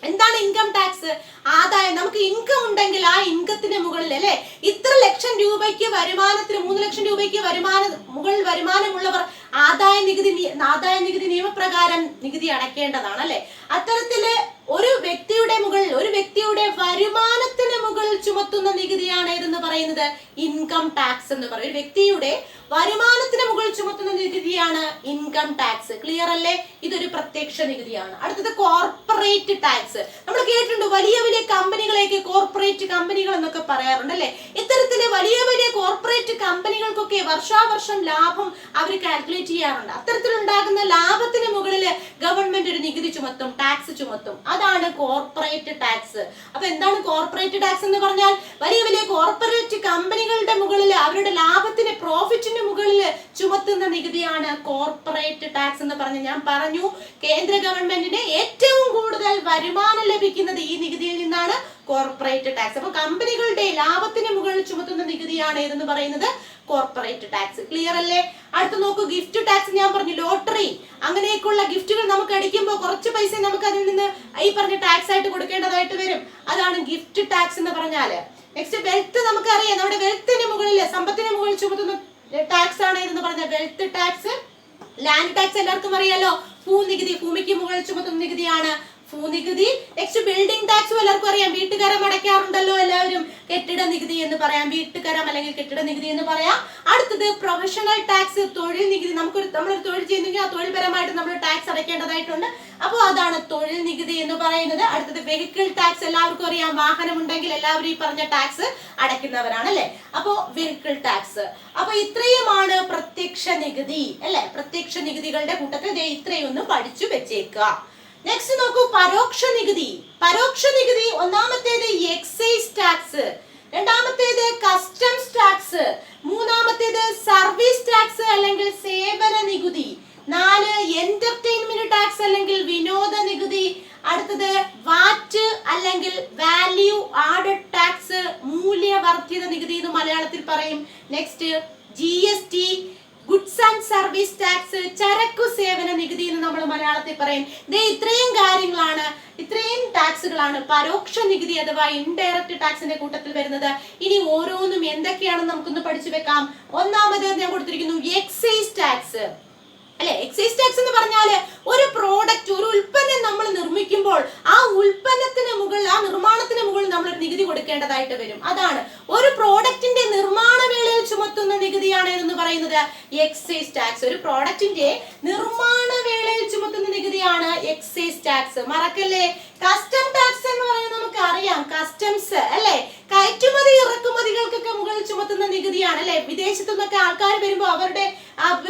എന്താണ് ഇൻകം ടാക്സ്? ആദായം. നമുക്ക് ഇൻകം ഉണ്ടെങ്കിൽ ആ ഇൻകത്തിന് മുകളിൽ അല്ലെ ഇത്ര ലക്ഷം രൂപയ്ക്ക് വരുമാനത്തിന് 3 ലക്ഷം രൂപയ്ക്ക് മുകളിൽ വരുമാനമുള്ളവർ ആദായ നികുതി നിയമപ്രകാരം നികുതി അടയ്ക്കേണ്ടതാണ് അല്ലെ. അത്തരത്തില് ഒരു വ്യക്തിയുടെ വരുമാനത്തിന് മുകളിൽ ചുമത്തുന്ന നികുതിയാണ് ഏതെന്ന് പറയുന്നത് ഇൻകം ടാക്സ് എന്ന് പറയും. ഒരു വ്യക്തിയുടെ വരുമാനത്തിന് മുകളിൽ ചുമത്തുന്ന നികുതിയാണ് ഇൻകം ടാക്സ്. ക്ലിയർ അല്ലേ? ഇതൊരു പ്രത്യക്ഷ നികുതിയാണ്. അടുത്തത് കോർപ്പറേറ്റ് ടാക്സ്. നമ്മൾ കേട്ടിട്ടുണ്ട് വലിയ വലിയ കമ്പനികളെയൊക്കെ കോർപ്പറേറ്റ് കമ്പനികൾ എന്നൊക്കെ പറയാറുണ്ട് അല്ലെ. ഇത്തരത്തില് വലിയ വലിയ കോർപ്പറേറ്റ് കമ്പനികൾക്കൊക്കെ വർഷാവർഷം ലാഭം അവർ കാൽക്കുലേറ്റ് ചെയ്യാറുണ്ട്. അത്തരത്തിലുണ്ടാകുന്ന ലാഭത്തിന് മുകളിൽ ഗവൺമെന്റ് ഒരു നികുതി ചുമത്തും, ടാക്സ് ചുമത്തും. അതാണ് കോർപ്പറേറ്റ് ടാക്സ്. അപ്പൊ എന്താണ് കോർപ്പറേറ്റ് ടാക്സ് എന്ന് പറഞ്ഞാൽ? വലിയ വലിയ കോർപ്പറേറ്റ് കമ്പനികളുടെ മുകളിൽ അവരുടെ ലാഭത്തിന് പ്രോഫിറ്റിന് മുകളിൽ ചുമത്തുന്ന നികുതിയാണ് കോർപ്പറേറ്റ് ടാക്സ് എന്ന് പറഞ്ഞ് ഞാൻ പറഞ്ഞു. കേന്ദ്ര ഗവൺമെന്റിന് ഏറ്റവും കൂടുതൽ വരുമാനം ലഭിക്കുന്നത് ഈ നികുതിയിൽ നിന്നാണ്, കോർപ്പറേറ്റ് ടാക്സ്. അപ്പൊ കമ്പനികളുടെ ലാഭത്തിന് മുകളിൽ ചുമത്തുന്ന നികുതിയാണ് ഏതെന്ന് പറയുന്നത് കോർപ്പറേറ്റ് ടാക്സ്. ക്ലിയർ അല്ലേ? അടുത്ത് നോക്കൂ, ഗിഫ്റ്റ് ടാക്സ്. ഞാൻ പറഞ്ഞു ലോട്ടറി അങ്ങനെയൊക്കെയുള്ള ഗിഫ്റ്റുകൾ നമുക്ക് അടിക്കുമ്പോൾ കുറച്ച് പൈസ നമുക്ക് അതിൽ നിന്ന് ഈ പറഞ്ഞ ടാക്സ് ആയിട്ട് കൊടുക്കേണ്ടതായിട്ട് വരും. അതാണ് ഗിഫ്റ്റ് ടാക്സ് എന്ന് പറഞ്ഞാല്. Next wealth. നമുക്കറിയാം നമ്മുടെ വെൽത്തിന് മുകളിൽ, സമ്പത്തിന് മുകളിൽ ചുമത്തുന്ന ടാക്സ് ആണ് ഏതെന്ന് പറഞ്ഞ വെൽത്ത് ടാക്സ്. ലാൻഡ് ടാക്സ് എല്ലാവർക്കും അറിയാലോ. ഭൂനികുതി, ഭൂമിക്ക് മുകളിൽ ചുമത്തുന്ന നികുതിയാണ് ഭൂനികുതി. നെക്സ്റ്റ് ബിൽഡിംഗ് ടാക്സും എല്ലാവർക്കും അറിയാം. വീട്ടുകരം അടയ്ക്കാറുണ്ടല്ലോ എല്ലാവരും. കെട്ടിട നികുതി എന്ന് പറയാം, വീട്ടുകരം അല്ലെങ്കിൽ കെട്ടിട നികുതി എന്ന് പറയാം. അടുത്തത് പ്രൊഫഷണൽ ടാക്സ്, തൊഴിൽ നികുതി. നമ്മളൊരു തൊഴിൽ ചെയ്യുന്നെങ്കിൽ ആ തൊഴിൽപരമായിട്ട് നമ്മൾ ടാക്സ് അടയ്ക്കേണ്ടതായിട്ടുണ്ട്. അപ്പോൾ അതാണ് തൊഴിൽ നികുതി എന്ന് പറയുന്നത്. അടുത്തത് വെഹിക്കിൾ ടാക്സ്. എല്ലാവർക്കും അറിയാം, വാഹനം ഉണ്ടെങ്കിൽ എല്ലാവരും ഈ പറഞ്ഞ ടാക്സ് അടയ്ക്കുന്നവരാണ് അല്ലെ. അപ്പോ വെഹിക്കിൾ ടാക്സ്. അപ്പൊ ഇത്രയുമാണ് പ്രത്യക്ഷ നികുതി അല്ലെ. പ്രത്യക്ഷ നികുതികളുടെ കൂട്ടത്തിൽ ഇത്രയും ഒന്ന് പഠിച്ചു വെച്ചേക്കുക. നെക്സ്റ്റ് നോക്കൂ, പരോക്ഷ നികുതി. പരോക്ഷ നികുതി ഒന്നാമത്തേത് എക്സൈസ് ടാക്സ്, രണ്ടാമത്തേത് കസ്റ്റംസ് ടാക്സ്, മൂന്നാമത്തേത് സർവീസ് ടാക്സ് അല്ലെങ്കിൽ സേവന നികുതി, 4 എന്റർടൈൻമെന്റ് ടാക്സ് അല്ലെങ്കിൽ വിനോദ നികുതി, അടുത്തത് വാറ്റ് അല്ലെങ്കിൽ വാല്യൂ ആഡഡ് ടാക്സ്, മൂല്യവർദ്ധിത നികുതി എന്ന് മലയാളത്തിൽ പറയും. Next GST, goods and service tax, ചരക്കു സേവന നികുതി എന്ന് നമ്മൾ മലയാളത്തിൽ പറയും. ഇത്രയും കാര്യങ്ങളാണ്, ഇത്രയും ടാക്സുകളാണ് പരോക്ഷ നികുതി അഥവാ ഇൻഡയറക്റ്റ് ടാക്സിന്റെ കൂട്ടത്തിൽ വരുന്നത്. ഇനി ഓരോന്നും എന്തൊക്കെയാണെന്ന് നമുക്കൊന്ന് പഠിച്ചു വെക്കാം. ഒന്നാമത് ഞാൻ കൊടുത്തിരിക്കുന്നു എക്സൈസ് ടാക്സ് അല്ലെ. എക്സൈസ് ടാക്സ് എന്ന് പറഞ്ഞാല് ഒരു പ്രോഡക്റ്റ്, ഒരു ഉൽപ്പന്നം നമ്മൾ നിർമ്മിക്കുമ്പോൾ ആ ഉൽപ്പന്നത്തിന് മുകളിൽ, ആ നിർമ്മാണത്തിന് മുകളിൽ നമ്മൾ ഒരു നികുതി കൊടുക്കേണ്ടതായിട്ട് വരും. അതാണ് ഒരു പ്രോഡക്റ്റിന്റെ നിർമ്മാണ വേളയിൽ ചുമത്തുന്ന നികുതിയാണ് എന്ന് പറയുന്നത് എക്സൈസ് ടാക്സ്. ഒരു പ്രോഡക്റ്റിന്റെ നിർമ്മാണ വേളയിൽ ചുമത്തുന്ന നികുതിയാണ് എക്സൈസ് ടാക്സ്. മറക്കല്ലേ. കസ്റ്റം ടാക്സ് എന്ന് പറയുന്നത് നമുക്ക് അറിയാം, കസ്റ്റംസ് അല്ലെ. കയറ്റുമതി ഇറക്കുമതികൾക്കൊക്കെ മുകളിൽ ചുമത്തുന്ന നികുതിയാണ് അല്ലെ. വിദേശത്തു നിന്നൊക്കെ ആൾക്കാർ വരുമ്പോൾ അവരുടെ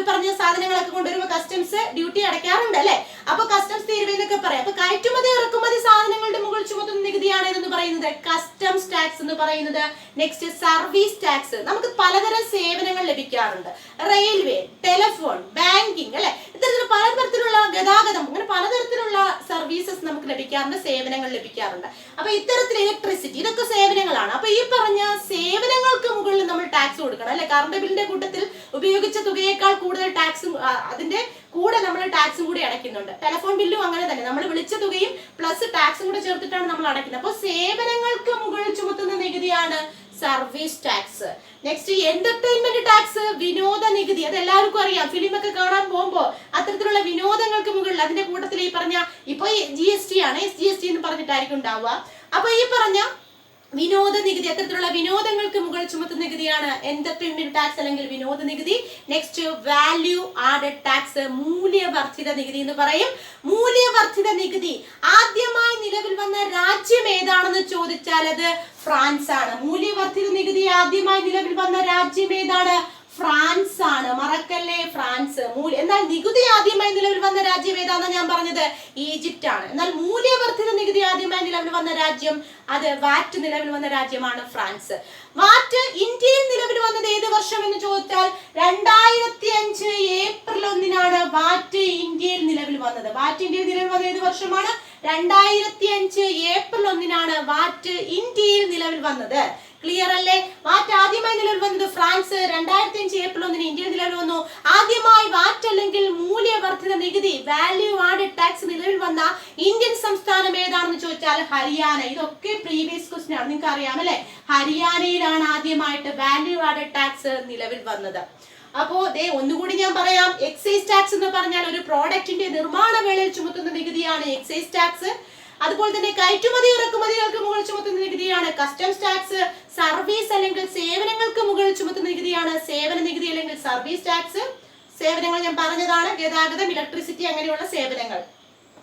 പറഞ്ഞ സാധനങ്ങളൊക്കെ കൊണ്ടുവരുമ്പോൾ കസ്റ്റംസ് ഡ്യൂട്ടി അടയ്ക്കാറുണ്ട് അല്ലെ. അപ്പൊ കസ്റ്റംസ് തീരുവ എന്നൊക്കെ പറയാം. അപ്പൊ കയറ്റുമതി ഇറക്കുമതി സാധനങ്ങളുടെ മുകളിൽ ചുമത്തുന്ന നികുതിയാണ് എന്ന് പറയുന്നത് കസ്റ്റംസ് ടാക്സ് എന്ന് പറയുന്നത്. Next service tax. നമുക്ക് പലതരം സേവനങ്ങൾ ലഭിക്കാറുണ്ട്. റെയിൽവേ, ടെലിഫോൺ, ബാങ്കിങ് അല്ലെ. ഇത്തരത്തിൽ പലതരത്തിലുള്ള ഗതാഗതം, അങ്ങനെ പലതരത്തിലുള്ള സർവീസസ് നമുക്ക് ലഭിക്കാറുണ്ട്, സേവനങ്ങൾ ലഭിക്കാറുണ്ട്. അപ്പൊ ഇത്തരത്തിൽ ഇലക്ട്രിസിറ്റി, ഇതൊക്കെ സേവനങ്ങളാണ്. അപ്പൊ ഈ പറഞ്ഞ സേവനങ്ങൾക്ക് മുകളിൽ നമ്മൾ ടാക്സ് കൊടുക്കണം അല്ലെ. കറണ്ട് ബില്ലിന്റെ കൂട്ടത്തിൽ ഉപയോഗിച്ച തുകയേക്കാൾ കൂടുതൽ ടാക്സും അതിന്റെ കൂടെ നമ്മൾ ടാക്സും കൂടി അടയ്ക്കുന്നുണ്ട്. ടെലിഫോൺ ബില്ലും അങ്ങനെ തന്നെ, നമ്മൾ വിളിച്ച തുകയും പ്ലസ് ടാക്സും കൂടെ ചേർത്തിട്ടാണ് നമ്മൾ അടയ്ക്കുന്നത്. അപ്പോൾ സേവനങ്ങൾക്ക് മുകളിൽ ചുമത്തുന്ന നികുതിയാണ് service tax. Next entertainment tax, വിനോദ നികുതി. അത് എല്ലാവർക്കും അറിയാം. ഫിലിം ഒക്കെ കാണാൻ പോകുമ്പോൾ അത്തരത്തിലുള്ള വിനോദങ്ങൾക്ക് മുകളിൽ അതിന്റെ കൂട്ടത്തിൽ ഈ പറഞ്ഞ ഇപ്പൊ GST ആണ്, SGST എന്ന് പറഞ്ഞിട്ടായിരിക്കും ഉണ്ടാവുക. അപ്പൊ ഈ പറഞ്ഞ വിനോദ നികുതി, അത്തരത്തിലുള്ള വിനോദങ്ങൾക്ക് മുകളിൽ ചുമത്തുന്ന നികുതിയാണ് എന്റർടൈൻമെന്റ് ടാക്സ് അല്ലെങ്കിൽ വിനോദ നികുതി. നെക്സ്റ്റ് വാല്യൂ ആഡഡ് ടാക്സ്, മൂല്യവർദ്ധിത നികുതി എന്ന് പറയും. മൂല്യവർദ്ധിത നികുതി ആദ്യമായി നിലവിൽ വന്ന രാജ്യം ഏതാണെന്ന് ചോദിച്ചാൽ അത് ഫ്രാൻസ് ആണ്. മൂല്യവർദ്ധിത നികുതി ആദ്യമായി നിലവിൽ വന്ന രാജ്യം ഏതാണ്? ഫ്രാൻസ് ആണ്. മറക്കല്ലേ, ഫ്രാൻസ്. എന്നാൽ നികുതി ആദ്യമായി നിലവിൽ വന്ന രാജ്യം ഏതാണെന്ന് ഞാൻ പറഞ്ഞത് ഈജിപ്റ്റ് ആണ്. എന്നാൽ മൂല്യവർദ്ധിത നികുതി ആദ്യമായി നിലവിൽ വന്ന രാജ്യം, അത് വാറ്റ് നിലവിൽ വന്ന രാജ്യമാണ് ഫ്രാൻസ്. വാറ്റ് ഇന്ത്യയിൽ നിലവിൽ വന്നത് ഏത് വർഷം എന്ന് ചോദിച്ചാൽ 2005 ഏപ്രിൽ 1 വാറ്റ് ഇന്ത്യയിൽ നിലവിൽ വന്നത്. വാറ്റ് ഇന്ത്യയിൽ നിലവിൽ വന്നത് ഏത് വർഷമാണ്? 2005 ഏപ്രിൽ 1 വാറ്റ് ഇന്ത്യയിൽ നിലവിൽ വന്നത്. ക്ലിയർ അല്ലേ? വാറ്റ് ആദ്യമായി നിലവിൽ വന്നത് ഫ്രാൻസ്, 2005 ഏപ്രിൽ 1 ഇന്ത്യയിൽ നിലവിൽ വന്നു. ആദ്യമായി വാറ്റ് അല്ലെങ്കിൽ മൂല്യവർദ്ധിത നികുതി വാല്യൂ ആഡഡ് ടാക്സ് നിലവിൽ വന്ന ഇന്ത്യൻ സംസ്ഥാനം ഏതാണെന്ന് ചോദിച്ചാൽ ഹരിയാന. ഇതൊക്കെ പ്രീവിയസ് ക്വസ്റ്റ്യൻ ആണ്, നിങ്ങൾക്ക് അറിയാം അല്ലെ? ഹരിയാനയിലാണ് ആദ്യമായിട്ട് വാല്യൂ ആഡഡ് ടാക്സ് നിലവിൽ വന്നത്. അപ്പോ ഒന്നുകൂടി ഞാൻ പറയാം, എക്സൈസ് ടാക്സ് എന്ന് പറഞ്ഞാൽ ഒരു പ്രോഡക്റ്റിന്റെ നിർമ്മാണ വേളയിൽ ചുമത്തുന്ന നികുതിയാണ് എക്സൈസ് ടാക്സ്. അതുപോലെ തന്നെ കയറ്റുമതി ഇറക്കുമതികൾക്ക് മുകളിൽ ചുമത്തുന്ന നികുതിയാണ് കസ്റ്റംസ് ടാക്സ്. സർവീസ് അല്ലെങ്കിൽ സേവനങ്ങൾക്ക് മുകളിൽ ചുമത്തുന്ന നികുതിയാണ് സേവന നികുതി അല്ലെങ്കിൽ സർവീസ് ടാക്സ്. സേവനങ്ങൾ ഞാൻ പറഞ്ഞതാണ്, ഗതാഗതം, ഇലക്ട്രിസിറ്റി അങ്ങനെയുള്ള സേവനങ്ങൾ.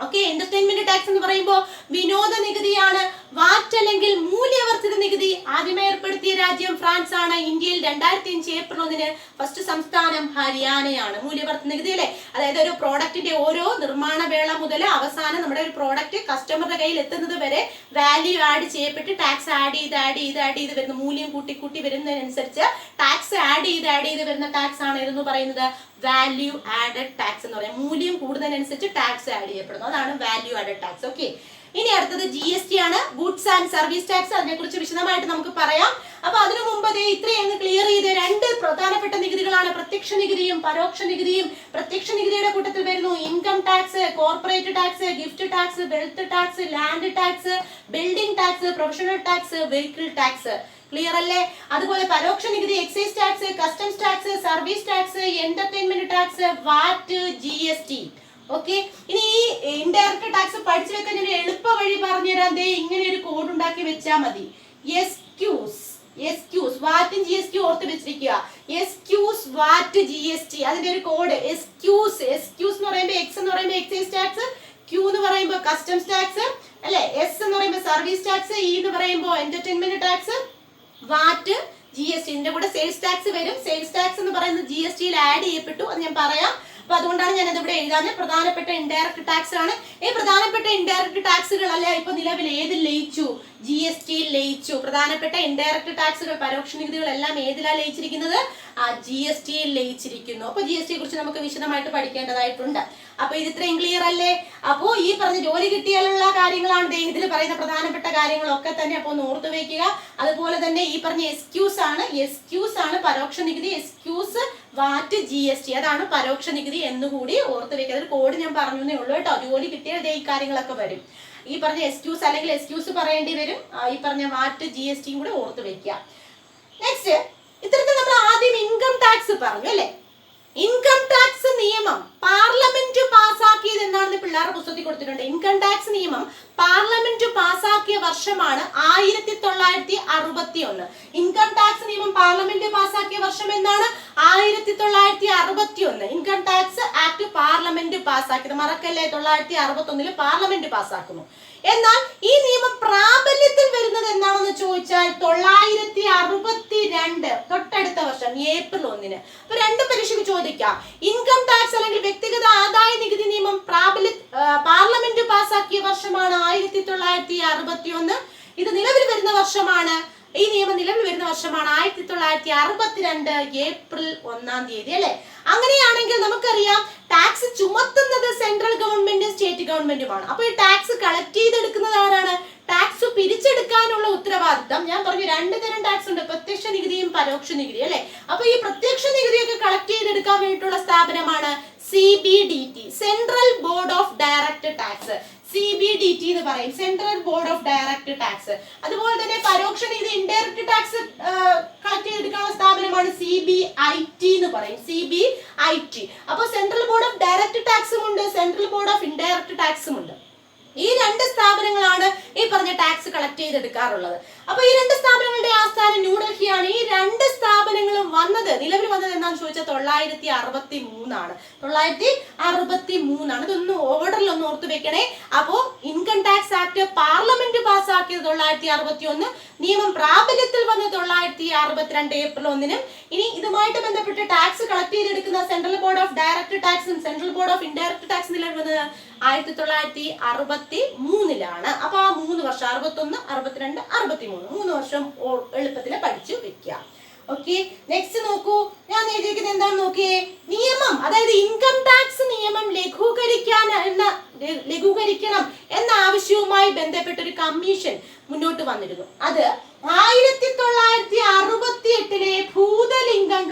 ഓക്കെ, എന്റർടൈൻമെന്റ് ടാക്സ് എന്ന് പറയുമ്പോൾ വിനോദ നികുതിയാണ്. വാറ്റ് അല്ലെങ്കിൽ മൂല്യവർദ്ധിത നികുതി ആദ്യമായി ഏർപ്പെടുത്തിയ രാജ്യം ഫ്രാൻസ് ആണ്. ഇന്ത്യയിൽ 2005 ഏപ്രിൽ 1 ഫസ്റ്റ് സംസ്ഥാനം ഹരിയാനയാണ്. മൂല്യവർദ്ധിത നികുതി അല്ലെ, അതായത് ഒരു പ്രോഡക്റ്റിന്റെ ഓരോ നിർമ്മാണ വേള മുതൽ അവസാനം നമ്മുടെ ഒരു പ്രോഡക്റ്റ് കസ്റ്റമറുടെ കയ്യിൽ എത്തുന്നത് വരെ വാല്യൂ ആഡ് ചെയ്യപ്പെട്ട് ടാക്സ് ആഡ് ചെയ്ത് വരുന്ന മൂല്യം കൂട്ടി വരുന്നതിനനുസരിച്ച് ടാക്സ് ആഡ് ചെയ്ത് വരുന്ന ടാക്സ് ആണ് എന്ന് പറയുന്നത് വാല്യൂ ആഡഡ് ടാക്സ് എന്ന് പറയാം. മൂല്യം കൂടുന്നതിനനുസരിച്ച് ടാക്സ് ആഡ് ചെയ്യപ്പെടുന്നു, അതാണ് വാല്യൂ ആഡഡ് ടാക്സ്. ഓക്കെ, ഇനി അടുത്തത് GST ആണ്, ഗുഡ്സ് ആൻഡ് സർവീസ് ടാക്സ്. അതിനെ കുറിച്ച് വിശദമായിട്ട് നമുക്ക് പറയാം. അപ്പൊ അതിനു മുമ്പ് ഇത്രയും ക്ലിയർ ചെയ്ത് രണ്ട് പ്രധാനപ്പെട്ട നികുതികളാണ് പ്രത്യക്ഷ നികുതിയും പരോക്ഷ നികുതിയും. പ്രത്യക്ഷ നികുതിയുടെ കൂട്ടത്തിൽ വരുന്നു income tax, corporate tax, gift tax, wealth tax, land tax, building tax, professional tax, vehicle tax. Clear അല്ലേ? അതുപോലെ പരോക്ഷ നികുതി excise tax, customs tax, service tax, entertainment tax, VAT, GST. Okay, ഇനി ഈ ഇൻഡയറക്റ്റ് ടാക്സ് പഠിച്ചു വെക്കാൻ ഞാൻ എളുപ്പ വഴി പറഞ്ഞുതരാം. ഇങ്ങനെ ഒരു കോഡ് ഉണ്ടാക്കി വെച്ചാൽ മതി. എസ്ക്യൂസ് വാറ്റും GST ഓർത്ത് വെച്ചിരിക്കുക. എസ്ക്യൂസ് വാറ്റ് GST, അതിന്റെ ഒരു കോഡ് എസ്ക്യൂസ് എന്ന് പറയുമ്പോൾ എക്സ് എന്ന് പറയുമ്പോൾ എക്സൈസ് ടാക്സ്, ക്യൂ എന്ന് പറയുമ്പോൾ കസ്റ്റംസ് ടാക്സ് അല്ലെ, എസ് എന്ന് പറയുമ്പോൾ സർവീസ് ടാക്സ്, ഇ എന്ന് പറയുമ്പോൾ എന്റർടൈൻമെന്റ് ടാക്സ്, വാറ്റ് GST. ഇതിന്റെ കൂടെ സെയിൽസ് ടാക്സ് വരും. സെയിൽസ് ടാക്സ് എന്ന് പറയുന്നത് GST-യിൽ ആഡ് ചെയ്യപ്പെട്ടു, അത് ഞാൻ പറയാം. അപ്പൊ അതുകൊണ്ടാണ് ഞാൻ ഇവിടെ എഴുതാൻ. പ്രധാനപ്പെട്ട ഇൻഡയറക്റ്റ് ടാക്സ് ആണ്. ഈ പ്രധാനപ്പെട്ട ഇൻഡയറക്റ്റ് ടാക്സുകൾ അല്ലെ ഇപ്പൊ നിലവിൽ ഏതിൽ ലയിച്ചു? GST-യിൽ ലയിച്ചു. പ്രധാനപ്പെട്ട ഇൻഡയറക്റ്റ് ടാക്സുകൾ, പരോക്ഷ നികുതികൾ എല്ലാം ഏതിലാണ് ലയിച്ചിരിക്കുന്നത്? GST-യിൽ ലയിച്ചിരിക്കുന്നു. അപ്പൊ GST-യെ കുറിച്ച് നമുക്ക് വിശദമായിട്ട് പഠിക്കേണ്ടതായിട്ടുണ്ട്. അപ്പൊ ഇത് ഇത്രയും ക്ലിയർ അല്ലേ? അപ്പോ ഈ പറഞ്ഞ ജോലി കിട്ടിയാലുള്ള കാര്യങ്ങളാണ് ഇതിൽ പറയുന്ന പ്രധാനപ്പെട്ട കാര്യങ്ങളൊക്കെ തന്നെ. അപ്പൊ ഒന്ന് ഓർത്തു വെക്കുക. അതുപോലെ തന്നെ ഈ പറഞ്ഞ എസ്ക്യൂസ് ആണ് പരോക്ഷ നികുതി. എസ്ക്യൂസ് വാറ്റ് GST, അതാണ് പരോക്ഷ നികുതി എന്നുകൂടി ഓർത്ത് വെക്കുക. അതൊരു കോഡ് ഞാൻ പറഞ്ഞേ ഉള്ളൂ കേട്ടോ. ജോലി കിട്ടിയാൽ ഈ കാര്യങ്ങളൊക്കെ വരും. ഈ പറഞ്ഞ എസ്ക്യൂസ് അല്ലെങ്കിൽ എസ്ക്യൂസ് പറയേണ്ടി വരും. ഈ പറഞ്ഞ വാറ്റ് GST-യും കൂടെ ഓർത്ത് വെക്കുക. നെക്സ്റ്റ്, ഇത്തരത്തിൽ നമ്മൾ ആദ്യം ഇൻകം ടാക്സ് പറഞ്ഞു അല്ലെ. ഇൻകം ടാക്സ് നിയമം പാർലമെന്റ് പാസാക്കിയത് എന്നാണെന്ന് പിള്ളേരുടെ പുസ്തകത്തിൽ കൊടുത്തിട്ടുണ്ട്. ഇൻകം ടാക്സ് നിയമം പാർലമെന്റ് പാസാക്കിയ വർഷമാണ് 1961. ഇൻകം ടാക്സ് നിയമം പാർലമെന്റ് പാസാക്കിയ വർഷം എന്നാണ്? 1961. ഇൻകം ടാക്സ് ആക്ട് പാർലമെന്റ് പാസാക്കിയത് മറക്കല്ലേ. 1961 പാർലമെന്റ് പാസാക്കുന്നു. എന്നാൽ ഈ നിയമം പ്രാബല്യത്തിൽ വരുന്നത് എന്നാണെന്ന് ചോദിച്ചാൽ 1962, തൊട്ടടുത്ത വർഷം ഏപ്രിൽ 1. അപ്പൊ രണ്ട് പരീക്ഷയ്ക്ക് ചോദിക്കാം. ഇൻകം ടാക്സ് അല്ലെങ്കിൽ വ്യക്തിഗത ആദായ നികുതി നിയമം പാർലമെന്റ് പാസാക്കിയ വർഷമാണ് 1961. ഇത് നിലവിൽ വരുന്ന വർഷമാണ്, ഈ നിയമം നിലവിൽ വരുന്ന വർഷമാണ് 1962 ഏപ്രിൽ 1 അല്ലെ. അങ്ങനെയാണെങ്കിൽ നമുക്കറിയാം ടാക്സ് ചുമത്തുന്നത് സെൻട്രൽ ഗവൺമെന്റും സ്റ്റേറ്റ് ഗവൺമെന്റുമാണ്. അപ്പൊ ഈ ടാക്സ് കളക്ട് ചെയ്തെടുക്കുന്നത് ആരാണ്? ടാക്സ് പിരിച്ചെടുക്കാനുള്ള ഉത്തരവാദിത്തം ഞാൻ പറഞ്ഞു. രണ്ട് തരം ടാക്സ് ഉണ്ട്, പ്രത്യക്ഷ നികുതിയും പരോക്ഷ നികുതി അല്ലെ. അപ്പൊ ഈ പ്രത്യക്ഷ നികുതിയൊക്കെ കളക്ട് ചെയ്തെടുക്കാൻ വേണ്ടിയിട്ടുള്ള സ്ഥാപനമാണ് CBDT, central board of direct tax. CBDT എന്ന് പറയും, central board of direct tax. അതുപോലെ തന്നെ പരോക്ഷ നികുതി ഇൻഡയറക്റ്റ് ടാക്സ് കളക്ട് ചെയ്തെടുക്കാനുള്ള സ്ഥാപനമാണ് CBIT എന്ന് പറയും, CBIT. അപ്പൊ സെൻട്രൽ ബോർഡ് ഓഫ് ഡയറക്റ്റ് ടാക്സും ഉണ്ട്, സെൻട്രൽ ബോർഡ് ഓഫ് ഇൻഡയറക്റ്റ് ടാക്സും ഉണ്ട്. ഈ രണ്ട് സ്ഥാപനങ്ങളാണ് ഈ പറഞ്ഞ ടാക്സ് കളക്ട് ചെയ്തെടുക്കാറുള്ളത്. അപ്പൊ ഈ രണ്ട് സ്ഥാപനങ്ങളുടെ ആസ്ഥാനം ന്യൂഡൽഹിയാണ്. ഈ രണ്ട് സ്ഥാപനങ്ങളും നിലവിൽ വന്നത് എന്താണെന്ന് ചോദിച്ചാൽ 1963 ആണ്. 1963 ആണ്. ഇതൊന്ന് ഓർഡറിൽ ഒന്ന് ഓർത്ത് വെക്കണേ. അപ്പോ ഇൻകം ടാക്സ് ആക്ട് പാർലമെന്റ് പാസ്സാക്കിയത് 1961, നിയമം പ്രാബല്യത്തിൽ വന്നത് 1962 ഏപ്രിൽ 1. ഇനി ഇതുമായിട്ട് ബന്ധപ്പെട്ട് ടാക്സ് കളക്ട് ചെയ്തെടുക്കുന്ന സെൻട്രൽ ബോർഡ് ഓഫ് ഡയറക്റ്റ് ടാക്സും central board of indirect tax നിലവിൽ വന്നത് 1963. അപ്പൊ ആ 3 വർഷം 61, 62, 63 3 വർഷം എളുപ്പത്തിൽ പഠിച്ചു വെക്കുക. ഓക്കെ, നെക്സ്റ്റ് നോക്കൂ. ഞാൻ എഴുതിയിരിക്കുന്നത് എന്താണെന്ന് നോക്കിയേ. നിയമം, അതായത് ഇൻകം ടാക്സ് നിയമം ലഘൂകരിക്കണം എന്ന ആവശ്യവുമായി ബന്ധപ്പെട്ട ഒരു കമ്മീഷൻ മുന്നോട്ട് വന്നിരുന്നു. അത് 1962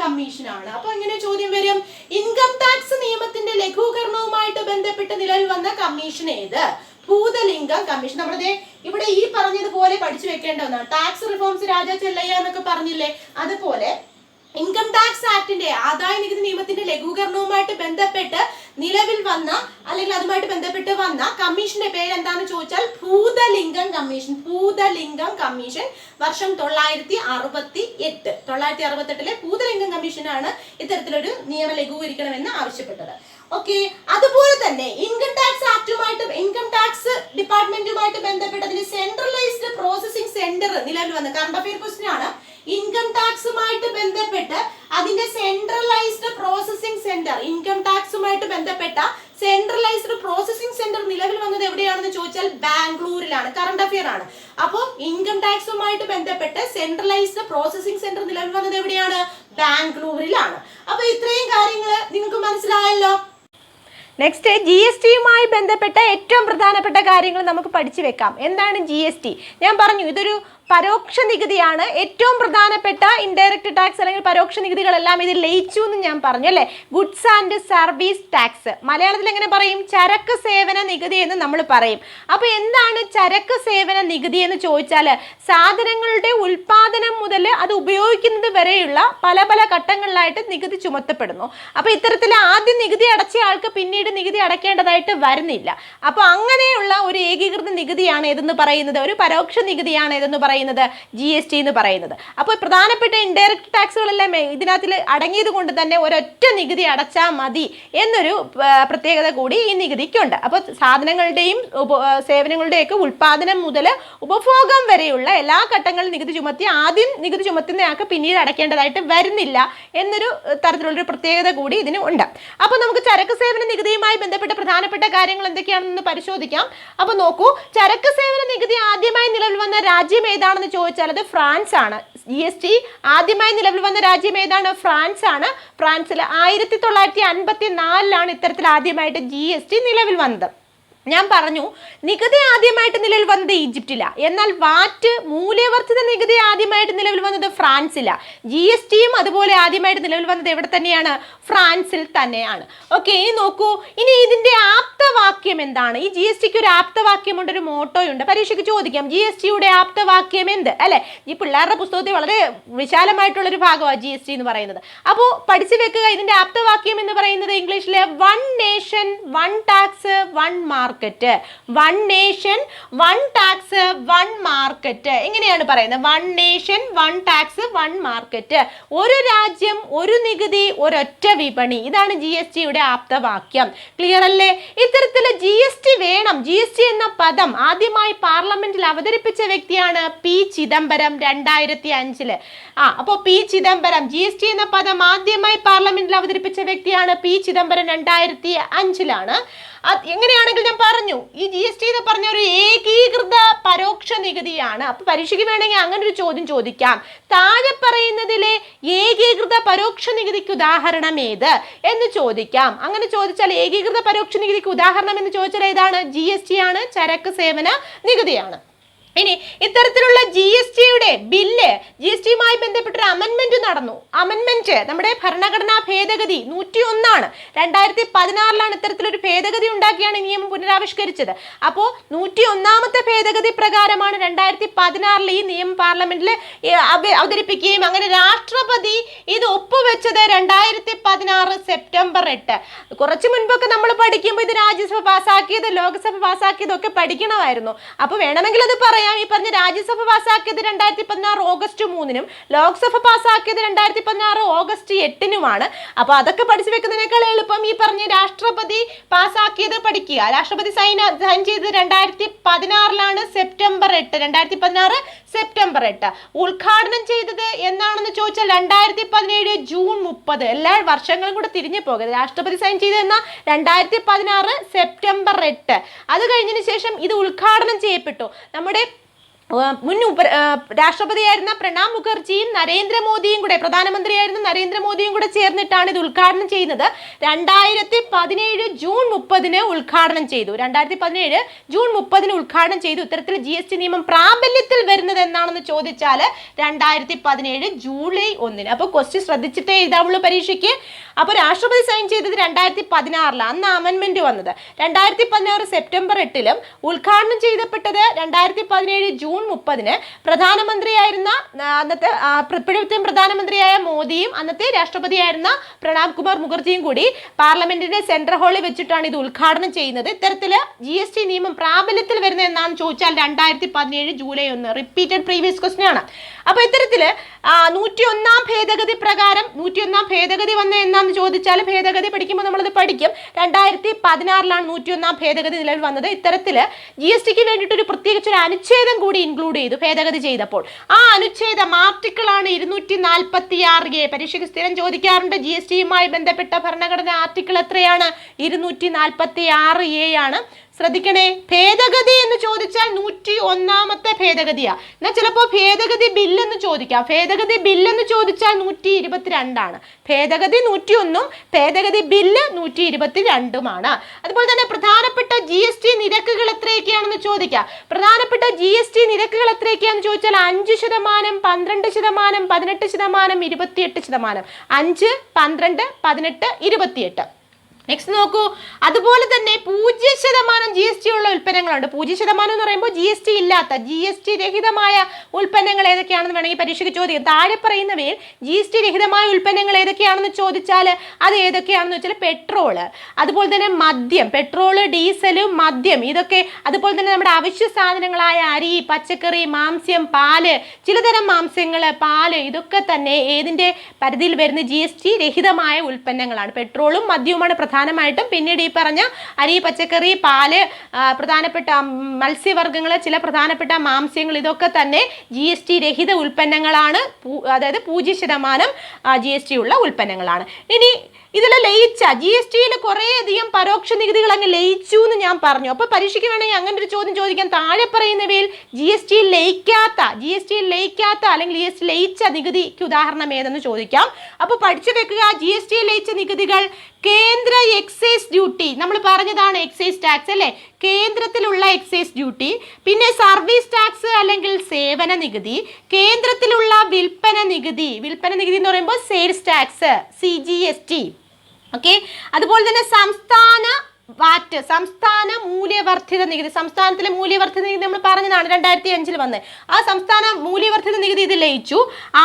കമ്മീഷനാണ്. അപ്പൊ എങ്ങനെ ചോദ്യം വരും? ഇൻകം ടാക്സ് നിയമത്തിന്റെ ലഘൂകരണവുമായിട്ട് ബന്ധപ്പെട്ട് നിലവിൽ വന്ന കമ്മീഷൻ ഏത്? ഭൂതലിംഗം കമ്മീഷൻ. നമ്മുടെ ഇവിടെ ഈ പറഞ്ഞതുപോലെ പഠിച്ചു വെക്കേണ്ട ഒന്നാണ്. ടാക്സ് റിഫോംസ് രാജാ ചെല്ലയ്യ എന്നൊക്കെ പറഞ്ഞില്ലേ, അതുപോലെ ഇൻകം ടാക്സ് ആക്ടിന്റെ ആദായ നികുതി നിയമത്തിന്റെ ലഘൂകരണവുമായിട്ട് ബന്ധപ്പെട്ട് നിലവിൽ വന്ന അല്ലെങ്കിൽ അതുമായിട്ട് ബന്ധപ്പെട്ട് വന്ന കമ്മീഷന്റെ പേര് എന്താണെന്ന് ചോദിച്ചാൽ ഭൂതലിംഗം കമ്മീഷൻ. ഭൂതലിംഗം കമ്മീഷൻ വർഷം 1968. 1968 ഭൂതലിംഗം കമ്മീഷനാണ് ഇത്തരത്തിലൊരു നിയമം ലഘൂകരിക്കണമെന്ന് ആവശ്യപ്പെട്ടത്. ഓക്കെ, അതുപോലെ തന്നെ ഇൻകം ടാക്സ് ആക്ടുമായിട്ട് ഇൻകം ടാക്സ് ഡിപ്പാർട്ട്മെന്റുമായിട്ട് ബന്ധപ്പെട്ടതിന് സെൻട്രലൈസ്ഡ് പ്രോസസിംഗ് സെന്റർ നിലവിൽ വന്ന കറണ്ട് അഫെയർ ക്വസ്റ്റ്യൻ ആണ്. ഇൻകം ടാക്സുമായിട്ട് ബന്ധപ്പെട്ട് അതിന്റെ സെൻട്രലൈസ്ഡ് പ്രോസസിംഗ് സെന്റർ, ഇൻകം ടാക്സുമായിട്ട് ബന്ധപ്പെട്ട സെൻട്രലൈസ്ഡ് പ്രോസസിംഗ് സെന്റർ നിലവിൽ വന്നത് എവിടെയാണെന്ന് ചോദിച്ചാൽ ബാംഗ്ലൂരിലാണ്. കറണ്ട് അഫെയർ ആണ്. അപ്പോൾ ഇൻകം ടാക്സുമായിട്ട് ബന്ധപ്പെട്ട് സെൻട്രലൈസ്ഡ് പ്രോസസിംഗ് സെന്റർ നിലവിൽ വന്നത് എവിടെയാണ്? ബാംഗ്ലൂരിലാണ്. അപ്പൊ ഇത്രയും കാര്യങ്ങൾ നിങ്ങൾക്ക് മനസ്സിലായല്ലോ. നെക്സ്റ്റ് GSTയുമായി ബന്ധപ്പെട്ട ഏറ്റവും പ്രധാനപ്പെട്ട കാര്യങ്ങൾ നമുക്ക് പഠിച്ചു വെക്കാം. എന്താണ് GST? ഞാൻ പറഞ്ഞു ഇതൊരു പരോക്ഷ നികുതിയാണ്. ഏറ്റവും പ്രധാനപ്പെട്ട ഇൻഡയറക്റ്റ് ടാക്സ് അല്ലെങ്കിൽ പരോക്ഷ നികുതികളെല്ലാം ഇതിൽ ലയിച്ചു എന്ന് ഞാൻ പറഞ്ഞു അല്ലേ. ഗുഡ്സ് ആൻഡ് സർവീസ് ടാക്സ്, മലയാളത്തിൽ എങ്ങനെ പറയും? ചരക്ക് സേവന നികുതി എന്ന് നമ്മൾ പറയും. അപ്പോൾ എന്താണ് ചരക്ക് സേവന നികുതി എന്ന് ചോദിച്ചാൽ സാധനങ്ങളുടെ ഉൽപാദനം മുതൽ അത് ഉപയോഗിക്കുന്നത് വരെയുള്ള പല പല ഘട്ടങ്ങളിലായിട്ട് നികുതി ചുമത്തപ്പെടുന്നു. അപ്പോൾ ഇത്തരത്തിൽ ആദ്യം നികുതി അടച്ച ആൾക്ക് പിന്നീട് നികുതി അടയ്ക്കേണ്ടതായിട്ട് വരുന്നില്ല. അപ്പോൾ അങ്ങനെയുള്ള ഒരു ഏകീകൃത നികുതിയാണ് ഇതെന്ന് പറയുന്നത്, ഒരു പരോക്ഷ നികുതിയാണ് ഇതെന്ന് പറയുന്നത് GST എന്ന് പറയുന്നത്. അപ്പോൾ പ്രധാനപ്പെട്ട ഇൻഡയറക്റ്റ് ടാക്സുകളെല്ലാം ഇതിനകത്തിൽ അടങ്ങിയത് കൊണ്ട് തന്നെ ഒരൊറ്റ നികുതി അടച്ചാൽ മതി എന്നൊരു പ്രത്യേകത കൂടി ഈ നികുതിക്കുണ്ട്. അപ്പോൾ സാധനങ്ങളുടെയും സേവനങ്ങളുടെയൊക്കെ ഉൽപാദനം മുതൽ ഉപഭോഗം വരെയുള്ള എല്ലാ ഘട്ടങ്ങളിലും നികുതി ചുമത്തി ആദ്യം നികുതി ചുമത്തുന്നയാൾക്ക് പിന്നീട് അടയ്ക്കേണ്ടതായിട്ട് വരുന്നില്ല എന്നൊരു തരത്തിലുള്ളൊരു പ്രത്യേകത കൂടി ഇതിന് ഉണ്ട്. അപ്പോൾ നമുക്ക് ചരക്ക് സേവന നികുതിയുമായി ബന്ധപ്പെട്ട പ്രധാനപ്പെട്ട കാര്യങ്ങൾ എന്തൊക്കെയാണെന്ന് പരിശോധിക്കാം. അപ്പോൾ നോക്കൂ, ചരക്ക് സേവന നികുതി ആദ്യമായി നിലവിൽ വന്ന രാജ്യം ഏതാണെന്ന് ചോദിച്ചാൽ അത് ഫ്രാൻസ് ആണ്. GST ആദ്യമായി നിലവിൽ വന്ന രാജ്യം ഏതാണ്? ഫ്രാൻസ് ആണ്. ഫ്രാൻസിൽ 1954 ഇത്തരത്തിൽ ആദ്യമായിട്ട് GST നിലവിൽ വന്നത്. ഞാൻ പറഞ്ഞു നികുതി ആദ്യമായിട്ട് നിലവിൽ വന്നത് ഈജിപ്തിലാണ്, എന്നാൽ വാറ്റ് മൂല്യവർദ്ധിത നികുതി ആദ്യമായിട്ട് നിലവിൽ വന്നത് ഫ്രാൻസിലാണ്. GSTയും അതുപോലെ ആദ്യമായിട്ട് നിലവിൽ വന്നത് എവിടെ തന്നെയാണ്? ഫ്രാൻസിൽ തന്നെയാണ്. ഓക്കെ, ഇനി നോക്കൂ, ഇനി ഇതിന്റെ ആപ്തവാക്യം എന്താണ്? ഈ GSTക്ക് ഒരു ആപ്തവാക്യമുണ്ട്, ഒരു മോട്ടോയുണ്ട്. പരീക്ഷയ്ക്ക് ചോദിക്കാം GSTയുടെ ആപ്തവാക്യം എന്ത് അല്ലെ. ഈ പിള്ളേരുടെ പുസ്തകത്തിൽ വളരെ വിശാലമായിട്ടുള്ളൊരു ഭാഗമാണ് GST എന്ന് പറയുന്നത്. അപ്പോൾ പഠിച്ചു വെക്കുക, ഇതിന്റെ ആപ്തവാക്യം എന്ന് പറയുന്നത് ഇംഗ്ലീഷിലെ one nation one tax one mark. One nation one tax one market, എങ്ങനെയാണ് പറയുന്നത്? One nation one tax one market, ഒരു രാജ്യം ഒരു നികുതി ഒരൊറ്റ വിപണി. ഇതാണ് GSTയുടെ ആപ്തവാക്യം. ക്ലിയർ അല്ലേ? ഇത്തരത്തിൽ GST വേണം. GST എന്ന പദം ആദ്യമായി പാർലമെന്റിൽ അവതരിപ്പിച്ച വ്യക്തിയാണ് P. ചിദംബരം 2005. അപ്പോൾ P. ചിദംബരം GST എന്ന പദം ആദ്യമായി പാർലമെന്റിൽ അവതരിപ്പിച്ച വ്യക്തിയാണ് P. ചിദംബരം 2005. എങ്ങനെയാണെങ്കിൽ ഞാൻ പറഞ്ഞു ഈ GST എന്ന് പറഞ്ഞ ഒരു ഏകീകൃത പരോക്ഷ നികുതിയാണ്. അപ്പൊ പരീക്ഷയ്ക്ക് വേണമെങ്കിൽ അങ്ങനെ ഒരു ചോദ്യം ചോദിക്കാം. താഴെ പറയുന്നതിലെ ഏകീകൃത പരോക്ഷ നികുതിക്ക് ഉദാഹരണം ഏത് എന്ന് ചോദിക്കാം. അങ്ങനെ ചോദിച്ചാൽ ഏകീകൃത പരോക്ഷ നികുതിക്ക് ഉദാഹരണം എന്ന് ചോദിച്ചാൽ ഏതാണ്? GST ആണ്, ചരക്ക് സേവന നികുതിയാണ്. ഇനി ഇത്തരത്തിലുള്ള GSTയുടെ ബില്ല്, GSTയുമായി ബന്ധപ്പെട്ടൊരു അമെൻമെന്റ് നടന്നു. അമെൻമെന്റ് നമ്മുടെ ഭരണഘടനാ ഭേദഗതി 101 2016 ഇത്തരത്തിലൊരു ഭേദഗതി ഉണ്ടാക്കിയാണ് നിയമം പുനരാവിഷ്കരിച്ചത്. അപ്പോൾ 101ാമത്തെ ഭേദഗതി പ്രകാരമാണ് 2016 ഈ നിയമം പാർലമെന്റിൽ അവതരിപ്പിക്കുകയും അങ്ങനെ രാഷ്ട്രപതി ഇത് ഒപ്പുവെച്ചത് 2016 സെപ്റ്റംബർ 8. കുറച്ചു മുൻപൊക്കെ നമ്മൾ പഠിക്കുമ്പോൾ ഇത് രാജ്യസഭ പാസ്സാക്കിയത് ലോക്സഭ പാസ്സാക്കിയതൊക്കെ പഠിക്കണമായിരുന്നു. അപ്പോൾ വേണമെങ്കിൽ അത് പറയാം. ഈ പറഞ്ഞ രാജ്യസഭ പാസ്സാക്കിയത് 2016 ഓഗസ്റ്റ് 3 ലോക്സഭ പാസ്സാക്കിയത് 2016 ഓഗസ്റ്റ് 8 അപ്പൊ അതൊക്കെ പഠിച്ചു വെക്കുന്നതിനേക്കാൾ എളുപ്പം ഈ പറഞ്ഞ രാഷ്ട്രപതി പാസ്സാക്കിയത് പഠിക്കുക. രാഷ്ട്രപതി സൈൻ ചെയ്തത് 2016 സെപ്റ്റംബർ 8. 2016 സെപ്റ്റംബർ 8. ഉദ്ഘാടനം ചെയ്തത് എന്നാണെന്ന് ചോദിച്ചാൽ 2017 ജൂൺ 30. എല്ലാ വർഷങ്ങളും കൂടെ തിരിഞ്ഞു പോകരുത്. രാഷ്ട്രപതി സൈൻ ചെയ്തെന്ന 2016 സെപ്റ്റംബർ 8. അത് കഴിഞ്ഞതിന് ശേഷം ഇത് ഉദ്ഘാടനം ചെയ്യപ്പെട്ടു. നമ്മുടെ മുൻ രാഷ്ട്രപതിയായിരുന്ന പ്രണബ് മുഖർജിയും നരേന്ദ്രമോദിയും കൂടെ, പ്രധാനമന്ത്രിയായിരുന്ന നരേന്ദ്രമോദിയും കൂടെ ചേർന്നിട്ടാണ് ഇത് ഉദ്ഘാടനം ചെയ്യുന്നത്. 2017 ജൂൺ 30 ഉദ്ഘാടനം ചെയ്തു. 2017 ജൂൺ 30 ഉദ്ഘാടനം ചെയ്തു. ഇത്തരത്തിൽ GST നിയമം പ്രാബല്യത്തിൽ വരുന്നത് എന്നാണെന്ന് ചോദിച്ചാൽ 2017 ജൂലൈ 1. അപ്പോൾ ക്വസ്റ്റ്യൻ ശ്രദ്ധിച്ചിട്ടേ എഴുതാവുള്ളൂ പരീക്ഷയ്ക്ക്. അപ്പോൾ രാഷ്ട്രപതി സൈൻ ചെയ്തത് 2016, അന്ന് അമെൻമെന്റ് വന്നത്. 2016 സെപ്റ്റംബർ 8 ഉദ്ഘാടനം ചെയ്യപ്പെട്ടത് 2017 ജൂൺ 30. പ്രധാനമന്ത്രിയായിരുന്ന അന്നത്തെ ഇപ്പോഴത്തെ പ്രധാനമന്ത്രിയായ മോദിയും അന്നത്തെ രാഷ്ട്രപതിയായിരുന്ന പ്രണബ് കുമാർ മുഖർജിയും കൂടി പാർലമെന്റിന്റെ സെൻട്രൽ ഹാളിൽ വെച്ചിട്ടാണ് ഇത് ഉദ്ഘാടനം ചെയ്യുന്നത്. ഇത്തരത്തില് GST നിയമം പ്രാബല്യത്തിൽ വരുന്നത് എന്നാന്ന് ചോദിച്ചാൽ 2017 ജൂലൈ 1. റിപ്പീറ്റഡ് പ്രീവിയസ് ക്വസ്റ്റ്യൻ ആണ്. അപ്പൊ ഇത്തരത്തില് 101 ഭേദഗതി പ്രകാരം 101 ഭേദഗതി വന്ന എന്നാന്ന് ചോദിച്ചാൽ ഭേദഗതി പഠിക്കുമ്പോൾ നമ്മളത് പഠിക്കും. 2016 101 ഭേദഗതി നിലവിൽ വന്നത്. ഇത്തരത്തില് GSTക്ക് വേണ്ടിയിട്ട് ഒരു പ്രത്യേകിച്ച് ഒരു അനുച്ഛേദം കൂടി ഇൻക്ലൂഡ് ചെയ്തു ഭേദഗതി ചെയ്തപ്പോൾ. ആ അനുച്ഛേദം ആർട്ടിക്കിൾ ആണ് 246A. പരീക്ഷയ്ക്ക് സ്ഥിരം ചോദിക്കാറുണ്ട് GSTയുമായി ബന്ധപ്പെട്ട ഭരണഘടന ആർട്ടിക്കിൾ എത്രയാണ്? 246A ആണ്. ശ്രദ്ധിക്കണേ, ഭേദഗതി എന്ന് ചോദിച്ചാൽ 101ാമത്തെ ഭേദഗതിയാ. എന്നാൽ ചിലപ്പോൾ ഭേദഗതി ബില്ലെന്ന് ചോദിക്കാം. ഭേദഗതി ബില്ലെന്ന് ചോദിച്ചാൽ 122 ഭേദഗതി 101 ഭേദഗതി ബില്ല് 122. അതുപോലെ തന്നെ പ്രധാനപ്പെട്ട GST നിരക്കുകൾ എത്രയൊക്കെയാണെന്ന് ചോദിക്കാം. പ്രധാനപ്പെട്ട GST നിരക്കുകൾ എത്രയൊക്കെയാണെന്ന് ചോദിച്ചാൽ 5%, 12%, 18%, 28%. 5, 12, 18, 28. നെക്സ്റ്റ് നോക്കൂ. അതുപോലെ തന്നെ 0% GST ഉള്ള ഉൽപ്പന്നങ്ങളുണ്ട്. 0% എന്ന് പറയുമ്പോൾ GST ഇല്ലാത്ത GST രഹിതമായ ഉൽപ്പന്നങ്ങൾ ഏതൊക്കെയാണെന്ന് വേണമെങ്കിൽ പരീക്ഷയ്ക്ക് ചോദിക്കാം. താഴെ പറയുന്നവയിൽ GST രഹിതമായ ഉൽപ്പന്നങ്ങൾ ഏതൊക്കെയാണെന്ന് ചോദിച്ചാൽ അത് ഏതൊക്കെയാണെന്ന് വെച്ചാൽ പെട്രോള്, അതുപോലെ തന്നെ മദ്യം, പെട്രോള്, ഡീസല്, മദ്യം, ഇതൊക്കെ. അതുപോലെ തന്നെ നമ്മുടെ അവശ്യ സാധനങ്ങളായ അരി, പച്ചക്കറി, മാംസ്യം, പാല്, ചിലതരം മാംസ്യങ്ങള്, പാല്, ഇതൊക്കെ തന്നെ ഏതിന്റെ പരിധിയിൽ വരുന്ന GST രഹിതമായ ഉൽപ്പന്നങ്ങളാണ്. പെട്രോളും മദ്യവുമാണ് പ്രധാനമായിട്ടും. പിന്നീട് ഈ പറഞ്ഞ അരി, പച്ചക്കറി, പാല്, പ്രധാനപ്പെട്ട മത്സ്യവർഗ്ഗങ്ങൾ, ചില പ്രധാനപ്പെട്ട മാംസ്യങ്ങൾ, ഇതൊക്കെ തന്നെ GST രഹിത ഉൽപ്പന്നങ്ങളാണ്. അതായത് 0% GST ഉള്ള ഉൽപ്പന്നങ്ങളാണ്. ഇനി ഇതിൽ ലയിച്ച GSTയിൽ കുറേയധികം പരോക്ഷ നികുതികൾ അങ്ങ് ലയിച്ചു എന്ന് ഞാൻ പറഞ്ഞു. അപ്പോൾ പരീക്ഷയ്ക്ക് വേണമെങ്കിൽ അങ്ങനെ ഒരു ചോദ്യം ചോദിക്കാൻ. താഴെ പറയുന്നവയിൽ GST ലയിക്കാത്ത അല്ലെങ്കിൽ GST ലയിച്ച നികുതിക്ക് ഉദാഹരണം ഏതെന്ന് ചോദിക്കാം. അപ്പോൾ പഠിച്ചു വെക്കുക. GST ലയിച്ച നികുതികൾ കേന്ദ്ര എക്സൈസ് ഡ്യൂട്ടി, നമ്മൾ പറഞ്ഞതാണ് എക്സൈസ് ടാക്സ് അല്ലേ, കേന്ദ്രത്തിലുള്ള എക്സൈസ് ഡ്യൂട്ടി. പിന്നെ സർവീസ് ടാക്സ് അല്ലെങ്കിൽ സേവന നികുതി, കേന്ദ്രത്തിലുള്ള വിൽപ്പന നികുതി എന്ന് പറയുമ്പോൾ സെയിൽസ് ടാക്സ്, CGST. ഓക്കെ. അതുപോലെ തന്നെ സംസ്ഥാന വാറ്റ്, സംസ്ഥാന മൂല്യവർദ്ധിത നികുതി. സംസ്ഥാനത്തിലെ മൂല്യവർദ്ധിത നികുതി നമ്മൾ പറഞ്ഞതാണ് 2005 വന്ന്. ആ സംസ്ഥാന മൂല്യവർദ്ധിത നികുതി ഇത് ലയിച്ചു.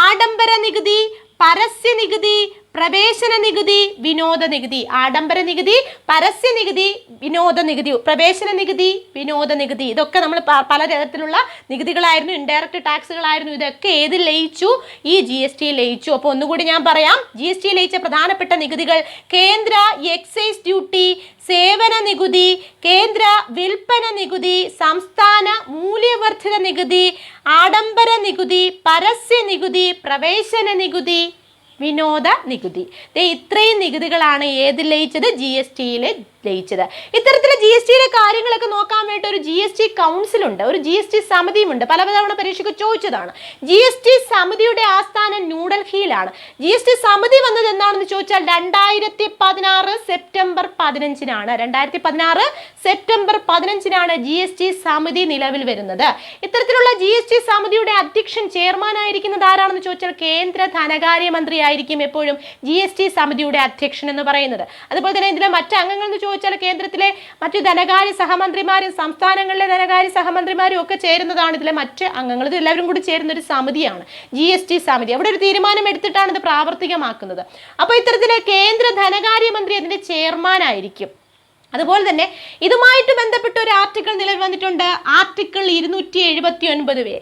ആഡംബര നികുതി, പരസ്യ നികുതി, പ്രവേശന നികുതി, വിനോദ നികുതി. ആഡംബര നികുതി, പരസ്യ നികുതി, വിനോദ നികുതി, പ്രവേശന നികുതി, വിനോദ നികുതി, ഇതൊക്കെ നമ്മൾ പലതരത്തിലുള്ള നികുതികളായിരുന്നു, ഇൻഡയറക്റ്റ് ടാക്സുകളായിരുന്നു. ഇതൊക്കെ ഏതിൽ ലയിച്ചു? ഈ GST ലയിച്ചു. അപ്പോൾ ഒന്നുകൂടി ഞാൻ പറയാം. GST ലയിച്ച പ്രധാനപ്പെട്ട നികുതികൾ കേന്ദ്ര എക്സൈസ് ഡ്യൂട്ടി, സേവന നികുതി, കേന്ദ്ര വിൽപ്പന നികുതി, സംസ്ഥാന മൂല്യവർദ്ധിത നികുതി, ആഡംബര നികുതി, പരസ്യ നികുതി, പ്രവേശന നികുതി, വിനോദ നികുതി. ഇത്രയും നികുതികളാണ് ഏതിൽ ലയിച്ചത്? GSTയിൽ ലയിച്ചത്. ഇത്തരത്തിലെ GSTയിലെ കാര്യങ്ങളൊക്കെ നോക്കാൻ വേണ്ടി ഒരു GST കൗൺസിൽ ഉണ്ട്, ഒരു GST സമിതിയുമുണ്ട്. പലതവണ പരീക്ഷയ്ക്ക് ചോദിച്ചതാണ്. GST സമിതിയുടെ ആസ്ഥാനം ന്യൂഡൽഹിയിലാണ്. GST സമിതി വന്നത് എന്നാണെന്ന് ചോദിച്ചാൽ 2016 സെപ്റ്റംബർ 15-നാണ്. 2016 സെപ്റ്റംബർ 15-നാണ് GST സമിതി നിലവിൽ വരുന്നത്. ഇത്തരത്തിലുള്ള GST സമിതിയുടെ അധ്യക്ഷൻ, ചെയർമാൻ ആയിരിക്കുന്നത് ആരാണെന്ന് ചോദിച്ചാൽ കേന്ദ്ര ധനകാര്യമന്ത്രി ആയിരിക്കും എപ്പോഴും GST സമിതിയുടെ അധ്യക്ഷൻ എന്ന് പറയുന്നത്. അതുപോലെ തന്നെ ഇതിലെ മറ്റ് അംഗങ്ങൾ എന്ന് ചോദിച്ചാൽ കേന്ദ്രത്തിലെ മറ്റു ധനകാര്യ സഹമന്ത്രിമാരും സംസ്ഥാനങ്ങളിലെ ധനകാര്യ സഹമന്ത്രിമാരും ഒക്കെ ചേരുന്നതാണ് ഇതിലെ മറ്റ് അംഗങ്ങൾ. ഇത് എല്ലാവരും കൂടി ചേരുന്ന ഒരു സമിതിയാണ് GST സമിതി. അവിടെ ഒരു തീരുമാനം എടുത്തിട്ടാണ് ഇത് പ്രാവർത്തികമാക്കുന്നത്. അപ്പോൾ ഇത്തരത്തിലെ കേന്ദ്ര ധനകാര്യമന്ത്രി അതിന്റെ ചെയർമാൻ ആയിരിക്കും. അതുപോലെ തന്നെ ഇതുമായിട്ട് ബന്ധപ്പെട്ട ഒരു ആർട്ടിക്കിൾ നിലവിൽ വന്നിട്ടുണ്ട്. ആർട്ടിക്കിൾ 279.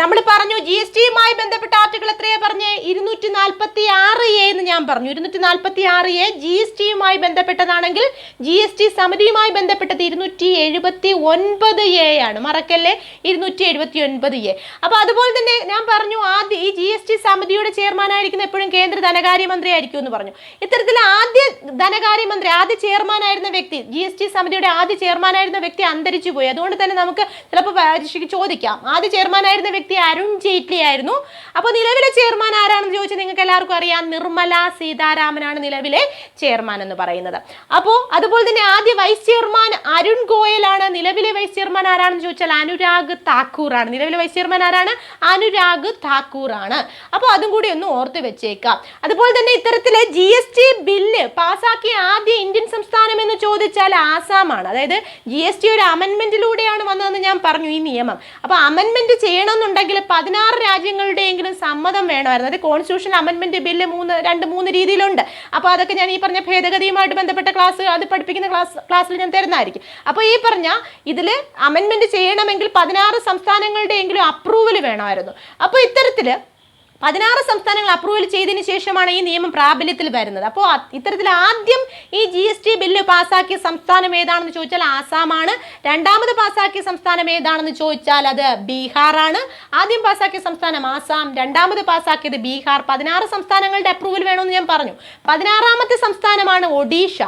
നമ്മൾ പറഞ്ഞു GSTയുമായി ബന്ധപ്പെട്ട ആർട്ടിക്കിൾ എത്രയാ പറഞ്ഞേ? 246A എന്ന് ഞാൻ പറഞ്ഞു. 246A GSTയുമായി ബന്ധപ്പെട്ടതാണെങ്കിൽ GST സമിതിയുമായി ബന്ധപ്പെട്ടത് 279A ആണ്. മറക്കല്ലേ, 279A. അപ്പോൾ അതുപോലെ തന്നെ ഞാൻ പറഞ്ഞു ആദ്യം ഈ GST സമിതിയുടെ ചെയർമാൻ ആയിരിക്കുന്ന എപ്പോഴും കേന്ദ്ര ധനകാര്യമന്ത്രി ആയിരിക്കും എന്ന് പറഞ്ഞു. ഇത്തരത്തിൽ ആദ്യ ധനകാര്യമന്ത്രി, ആദ്യ ചെയർമാൻ ആയിരുന്ന വ്യക്തി, GST സമിതിയുടെ ആദ്യ ചെയർമാൻ ആയിരുന്ന വ്യക്തി അന്തരിച്ചു പോയി. അതുകൊണ്ട് തന്നെ നമുക്ക് ചിലപ്പോൾ പരീക്ഷയ്ക്ക് ചോദിക്കാം, ആദ്യ ചെയർമാൻ ആയിരുന്ന വ്യക്തി അരുൺ ജെയ്റ്റ്ലി ആയിരുന്നു. അപ്പോൾ നിലവിലെ ചെയർമാൻ ആരാണെന്ന് ചോദിച്ചാൽ നിങ്ങൾക്ക് എല്ലാവർക്കും അറിയാം, നിർമ്മല സീതാരാമനാണ് നിലവിലെ ചെയർമാൻ എന്ന് പറയുന്നത്. അപ്പോൾ അതുപോലെ തന്നെ ആദ്യ വൈസ് ചെയർമാൻ അരുൺ ഗോയൽ ആണ്. നിലവിലെ വൈസ് ചെയർമാൻ ആരാണെന്ന് ചോദിച്ചാൽ അനുരാഗ് താക്കൂർ ആണ്. നിലവിലെ വൈസ് ചെയർമാൻ ആരാണ്? അനുരാഗ് താക്കൂർ ആണ്. അപ്പോൾ അതും കൂടി ഒന്ന് ഓർത്ത് വെച്ചേക്കാം. അതുപോലെ തന്നെ ഇത്തരത്തിലെ GST ബില്ല് പാസാക്കിയ ആദ്യ ഇന്ത്യൻ സംസ്ഥാനം എന്ന് ചോദിച്ചാൽ ആസാമാണ്. അതായത് GST ഒരു അമെൻമെന്റിലൂടെയാണ് വന്നതെന്ന് ഞാൻ പറഞ്ഞു ഈ നിയമം. അപ്പോൾ അമെൻമെന്റ് ചെയ്യണമെന്നുണ്ടെങ്കിൽ 16 രാജ്യങ്ങളുടെയെങ്കിലും സമ്മതം വേണമായിരുന്നു. അത് കോൺസ്റ്റിറ്റ്യൂഷൻ അമെൻമെന്റ് ബില്ല് 3 രീതിയിലുണ്ട്. അപ്പോൾ അതൊക്കെ ഞാൻ ഈ പറഞ്ഞ ഭേദഗതിയുമായിട്ട് ബന്ധപ്പെട്ട ക്ലാസ്, അത് പഠിപ്പിക്കുന്ന ക്ലാസ്സിൽ ഞാൻ തരുന്നതായിരിക്കും. അപ്പോൾ ഈ പറഞ്ഞ ഇതിൽ അമെൻമെന്റ് ചെയ്യണമെങ്കിൽ 16 സംസ്ഥാനങ്ങളുടെ എങ്കിലും അപ്രൂവൽ വേണമായിരുന്നു. അപ്പോൾ ഇത്തരത്തിൽ 16 സംസ്ഥാനങ്ങൾ അപ്രൂവൽ ചെയ്തതിന് ശേഷമാണ് ഈ നിയമം പ്രാബല്യത്തിൽ വരുന്നത്. അപ്പോൾ ഇത്തരത്തിൽ ആദ്യം ഈ GST ബില്ല് പാസ്സാക്കിയ സംസ്ഥാനം ഏതാണെന്ന് ചോദിച്ചാൽ ആസാമാണ്. രണ്ടാമത് പാസ്സാക്കിയ സംസ്ഥാനം ഏതാണെന്ന് ചോദിച്ചാൽ അത് ബീഹാറാണ്. ആദ്യം പാസ്സാക്കിയ സംസ്ഥാനം ആസാം, രണ്ടാമത് പാസ്സാക്കിയത് ബീഹാർ. 16 സംസ്ഥാനങ്ങളുടെ അപ്രൂവൽ വേണമെന്ന് ഞാൻ പറഞ്ഞു. 16ാമത്തെ സംസ്ഥാനമാണ് ഒഡീഷ.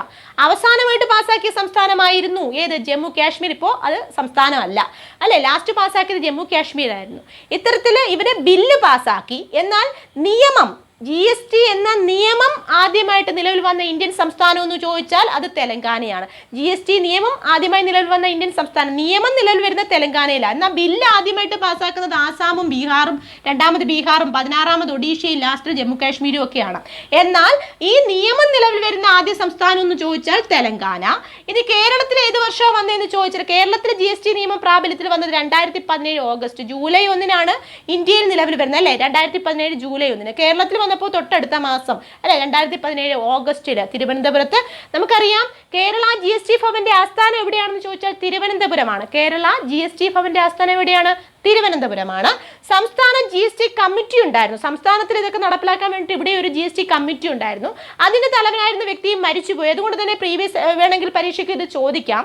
അവസാനമായിട്ട് പാസ്സാക്കിയ സംസ്ഥാനമായിരുന്നു ഏത്? ജമ്മു കാശ്മീർ. ഇപ്പോൾ അത് സംസ്ഥാനമല്ല അല്ലെ, ലാസ്റ്റ് പാസ്സാക്കിയത് ജമ്മു കാശ്മീർ ആയിരുന്നു. ഇത്തരത്തിൽ ഇവരെ ബില്ല് പാസ്സാക്കി. എന്നാൽ നിയമം, GST എന്ന നിയമം ആദ്യമായിട്ട് നിലവിൽ വന്ന ഇന്ത്യൻ സംസ്ഥാനം എന്ന് ചോദിച്ചാൽ അത് തെലങ്കാനയാണ്. GST നിയമം ആദ്യമായി നിലവിൽ വന്ന ഇന്ത്യൻ സംസ്ഥാനം, നിയമം നിലവിൽ വരുന്ന തെലങ്കാനയിലാണ്. എന്നാൽ ബില്ല് ആദ്യമായിട്ട് പാസ്സാക്കുന്നത് ആസാമും ബീഹാറും, രണ്ടാമത് ബീഹാറും, 16ാമത് ഒഡീഷയും, ലാസ്റ്റ് ജമ്മു കാശ്മീരും ഒക്കെയാണ്. എന്നാൽ ഈ നിയമം നിലവിൽ വരുന്ന ആദ്യ സംസ്ഥാനം എന്ന് ചോദിച്ചാൽ തെലങ്കാന. ഇനി കേരളത്തിൽ ഏത് വർഷമാണ് വന്നതെന്ന് ചോദിച്ചാൽ കേരളത്തിൽ GST നിയമം പ്രാബല്യത്തിൽ വന്നത് 2017 ഓഗസ്റ്റ്. ജൂലൈ 1-നാണ് ഇന്ത്യയിൽ നിലവിൽ വരുന്നത് അല്ലേ, 2017 ജൂലൈ 1-ന്. കേരളത്തിൽ വന്നപ്പോൾ തൊട്ടടുത്ത മാസം അല്ലെ, 2017 ഓഗസ്റ്റിൽ തിരുവനന്തപുരത്ത്. നമുക്കറിയാം കേരള GST ഭവന്റെ ആസ്ഥാനം എവിടെയാണെന്ന് ചോദിച്ചാൽ തിരുവനന്തപുരമാണ്. കേരള GST ഭവന്റെ ആസ്ഥാനം എവിടെയാണ്? തിരുവനന്തപുരമാണ്. സംസ്ഥാന GST കമ്മിറ്റി ഉണ്ടായിരുന്നു. സംസ്ഥാനത്തിൽ ഇതൊക്കെ നടപ്പിലാക്കാൻ വേണ്ടിയിട്ട് ഇവിടെ ഒരു GST കമ്മിറ്റി ഉണ്ടായിരുന്നു. അതിന്റെ തലവനായിരുന്ന വ്യക്തിയും മരിച്ചുപോയി. അതുകൊണ്ട് തന്നെ വേണമെങ്കിൽ പരീക്ഷയ്ക്ക് ഇത് ചോദിക്കാം.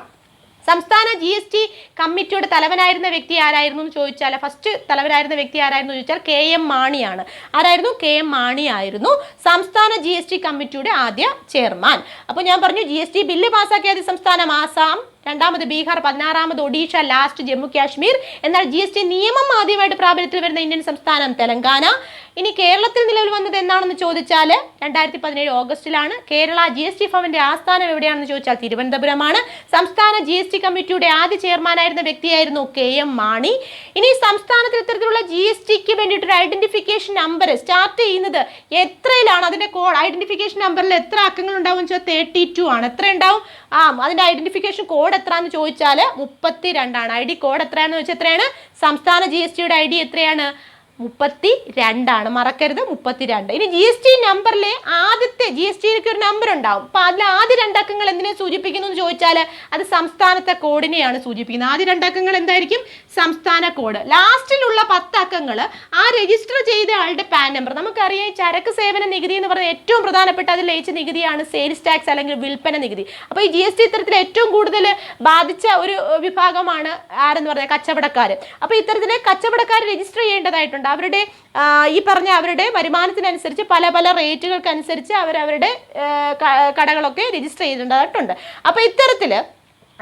സംസ്ഥാന GST കമ്മിറ്റിയുടെ തലവനായിരുന്ന വ്യക്തി ആരായിരുന്നു എന്ന് ചോദിച്ചാൽ, ഫസ്റ്റ് തലവനായിരുന്ന വ്യക്തി ആരായിരുന്നു ചോദിച്ചാൽ KM മാണിയാണ്. ആരായിരുന്നു? KM മാണി ആയിരുന്നു സംസ്ഥാന GST കമ്മിറ്റിയുടെ ആദ്യ ചെയർമാൻ. അപ്പോൾ ഞാൻ പറഞ്ഞു GST ബില്ല് പാസ്സാക്കിയ ആദ്യ സംസ്ഥാനം ആസാം, രണ്ടാമത് ബീഹാർ, 16ാമത് ഒഡീഷ, ലാസ്റ്റ് ജമ്മു കാശ്മീർ. എന്നാൽ GST നിയമം ആദ്യമായിട്ട് പ്രാബല്യത്തിൽ വരുന്ന ഇന്ത്യൻ സംസ്ഥാനം തെലങ്കാന. ഇനി കേരളത്തിൽ നിലവിൽ വന്നത് എന്നാണെന്ന് ചോദിച്ചാൽ 2017 ഓഗസ്റ്റിലാണ്. കേരള GST ഭവന്റെ ആസ്ഥാനം എവിടെയാണെന്ന് ചോദിച്ചാൽ തിരുവനന്തപുരമാണ്. സംസ്ഥാന GST കമ്മിറ്റിയുടെ ആദ്യ ചെയർമാനായിരുന്ന വ്യക്തിയായിരുന്നു KM മാണി. ഇനി സംസ്ഥാനത്തിൽ ഇത്തരത്തിലുള്ള GSTക്ക് വേണ്ടിയിട്ടൊരു ഐഡന്റിഫിക്കേഷൻ നമ്പർ സ്റ്റാർട്ട് ചെയ്യുന്നത് എത്രയിലാണ്? അതിന്റെ കോഡ്, ഐഡന്റിഫിക്കേഷൻ നമ്പറിൽ എത്ര അക്കങ്ങൾ ഉണ്ടാവും വെച്ചാൽ 32 ആണ്. എത്ര ഉണ്ടാവും? അതിന്റെ ഐഡന്റിഫിക്കേഷൻ കോഡ് എത്രയാണെന്ന് ചോദിച്ചാൽ 32 ആണ്. ID കോഡ് എത്രയാണെന്ന് വെച്ചാൽ എത്രയാണ്? സംസ്ഥാന GSTയുടെ ID എത്രയാണ്? 32 മറക്കരുത്, 32. ഇനി GST നമ്പറിലെ ആദ്യത്തെ GSTക്ക് ഒരു നമ്പർ ഉണ്ടാവും. അപ്പൊ അതിൽ ആദ്യ 2 അക്കങ്ങൾ എന്തിനെ സൂചിപ്പിക്കുന്നു എന്ന് ചോദിച്ചാൽ അത് സംസ്ഥാനത്തെ കോഡിനെയാണ് സൂചിപ്പിക്കുന്നത്. ആദ്യ 2 അക്കങ്ങൾ എന്തായിരിക്കും? സംസ്ഥാന കോഡ്. ലാസ്റ്റിലുള്ള 10 അക്കങ്ങൾ ആ രജിസ്റ്റർ ചെയ്ത ആളുടെ പാൻ നമ്പർ. നമുക്കറിയാം ചരക്ക് സേവന നികുതി എന്ന് പറഞ്ഞാൽ ഏറ്റവും പ്രധാനപ്പെട്ട അതിൽ ലയിച്ച നികുതിയാണ് സെയിൽസ് ടാക്സ് അല്ലെങ്കിൽ വിൽപ്പന നികുതി. അപ്പോൾ ഈ GST ഇത്തരത്തിൽ ഏറ്റവും കൂടുതൽ ബാധിച്ച ഒരു വിഭാഗമാണ് ആരെന്ന് പറഞ്ഞാൽ കച്ചവടക്കാർ. അപ്പോൾ ഇത്തരത്തിലെ കച്ചവടക്കാർ രജിസ്റ്റർ ചെയ്യേണ്ടതായിട്ടുണ്ട്. അവരുടെ ഈ പറഞ്ഞ അവരുടെ വരുമാനത്തിനനുസരിച്ച് പല റേറ്റുകൾക്കനുസരിച്ച് അവരവരുടെ കടകളൊക്കെ രജിസ്റ്റർ ചെയ്തിട്ടുണ്ടായിട്ടുണ്ട്. അപ്പോൾ ഇത്തരത്തിൽ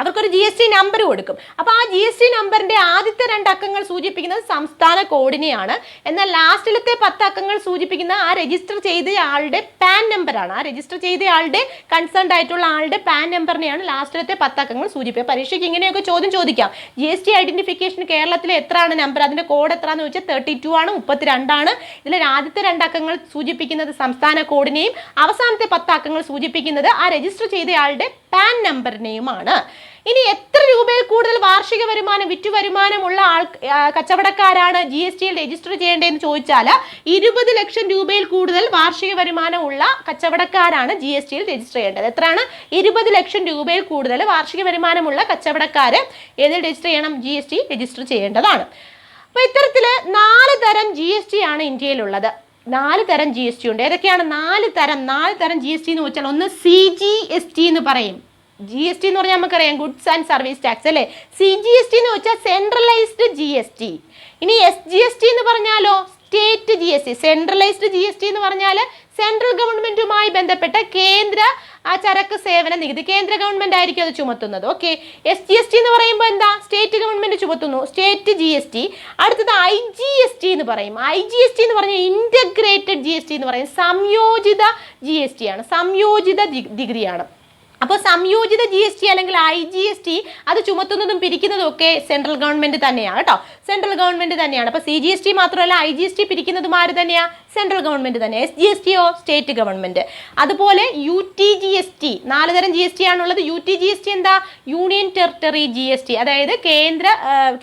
അവർക്കൊരു GST നമ്പർ കൊടുക്കും. അപ്പോൾ ആ GST നമ്പറിന്റെ ആദ്യത്തെ 2 അക്കങ്ങൾ സൂചിപ്പിക്കുന്നത് സംസ്ഥാന കോഡിനെയാണ്. എന്നാൽ ലാസ്റ്റിലത്തെ 10 അക്കങ്ങൾ സൂചിപ്പിക്കുന്ന ആ രജിസ്റ്റർ ചെയ്ത ആളുടെ പാൻ നമ്പറാണ്. ആ രജിസ്റ്റർ ചെയ്ത ആളുടെ കൺസേൺഡ് ആയിട്ടുള്ള ആളുടെ പാൻ നമ്പറിനെയാണ് ലാസ്റ്റിലത്തെ 10 അക്കങ്ങൾ സൂചിപ്പിക്കുക. പരീക്ഷയ്ക്ക് ഇങ്ങനെയൊക്കെ ചോദ്യം ചോദിക്കാം. GST ഐഡന്റിഫിക്കേഷൻ കേരളത്തിലെ എത്രയാണ് നമ്പർ? അതിന്റെ കോഡ് എത്രയാണെന്ന് ചോദിച്ചാൽ 32 ആണ്, 32 ആണ്. ഇതിൽ ആദ്യത്തെ 2 അക്കങ്ങൾ സൂചിപ്പിക്കുന്നത് സംസ്ഥാന കോഡിനെയും അവസാനത്തെ 10 അക്കങ്ങൾ സൂചിപ്പിക്കുന്നത് ആ രജിസ്റ്റർ ചെയ്ത ആളുടെ പാൻ നമ്പറിനെയുമാണ്. ഇനി എത്ര രൂപയിൽ കൂടുതൽ വാർഷിക വരുമാനം, വിറ്റുവരുമാനമുള്ള കച്ചവടക്കാരാണ് GSTയിൽ രജിസ്റ്റർ ചെയ്യേണ്ടതെന്ന് ചോദിച്ചാൽ 20 ലക്ഷം രൂപയിൽ കൂടുതൽ വാർഷിക വരുമാനമുള്ള കച്ചവടക്കാരാണ് GSTയിൽ രജിസ്റ്റർ ചെയ്യേണ്ടത്. എത്രയാണ്? 20 ലക്ഷം രൂപയിൽ കൂടുതൽ വാർഷിക വരുമാനമുള്ള കച്ചവടക്കാർ ഏതിൽ രജിസ്റ്റർ ചെയ്യണം? GST രജിസ്റ്റർ ചെയ്യേണ്ടതാണ്. അപ്പോൾ ഇത്തരത്തിൽ 4 തരം GST ആണ് ഇന്ത്യയിലുള്ളത്. 4 തരം GST ഉണ്ട്. ഏതൊക്കെയാണ് 4 തരം GST എന്ന് വെച്ചാൽ? ഒന്ന് CGST എന്ന് പറയും. GST എന്ന് പറഞ്ഞാൽ നമുക്കറിയാം ഗുഡ്സ് ആൻഡ് സർവീസ് ടാക്സ് അല്ലേ. CGST എന്ന് വെച്ചാൽ സെൻട്രലൈസ്ഡ് GST. ഇനി SGST എന്ന് പറഞ്ഞാലോ സ്റ്റേറ്റ് GST. സെൻട്രലൈസ്ഡ് GST എന്ന് പറഞ്ഞാൽ സെൻട്രൽ ഗവൺമെന്റുമായി ബന്ധപ്പെട്ട കേന്ദ്ര ചരക്ക് സേവന നികുതി, കേന്ദ്ര ഗവൺമെന്റ് ആയിരിക്കും അത് ചുമത്തുന്നത്. ഓക്കെ, SGST എന്ന് പറയുമ്പോൾ എന്താ, സ്റ്റേറ്റ് ഗവൺമെന്റ് ചുമത്തുന്നു, സ്റ്റേറ്റ് GST. അടുത്തത് IGST എന്ന് പറയും. IGST എന്ന് പറഞ്ഞാൽ ഇന്റഗ്രേറ്റഡ് GST എന്ന് പറയും, സംയോജിത GST ആണ്, സംയോജിത നികുതിയാണ്. അപ്പോൾ സംയോജിത GST അല്ലെങ്കിൽ IGST അത് ചുമത്തുന്നതും പിരിക്കുന്നതും ഒക്കെ സെൻട്രൽ ഗവൺമെന്റ് തന്നെയാണ് കേട്ടോ, സെൻട്രൽ ഗവൺമെന്റ് തന്നെയാണ്. അപ്പോൾ CGST മാത്രമല്ല IGST പിരിക്കുന്നതും ആര് തന്നെയാണ്, സെൻട്രൽ ഗവൺമെന്റ് തന്നെ. SGSTയോ സ്റ്റേറ്റ് ഗവൺമെന്റ്. അതുപോലെ UTGST, 4 തരം GST ആണുള്ളത്. UTGST എന്താ, യൂണിയൻ ടെറിട്ടറി GST, അതായത്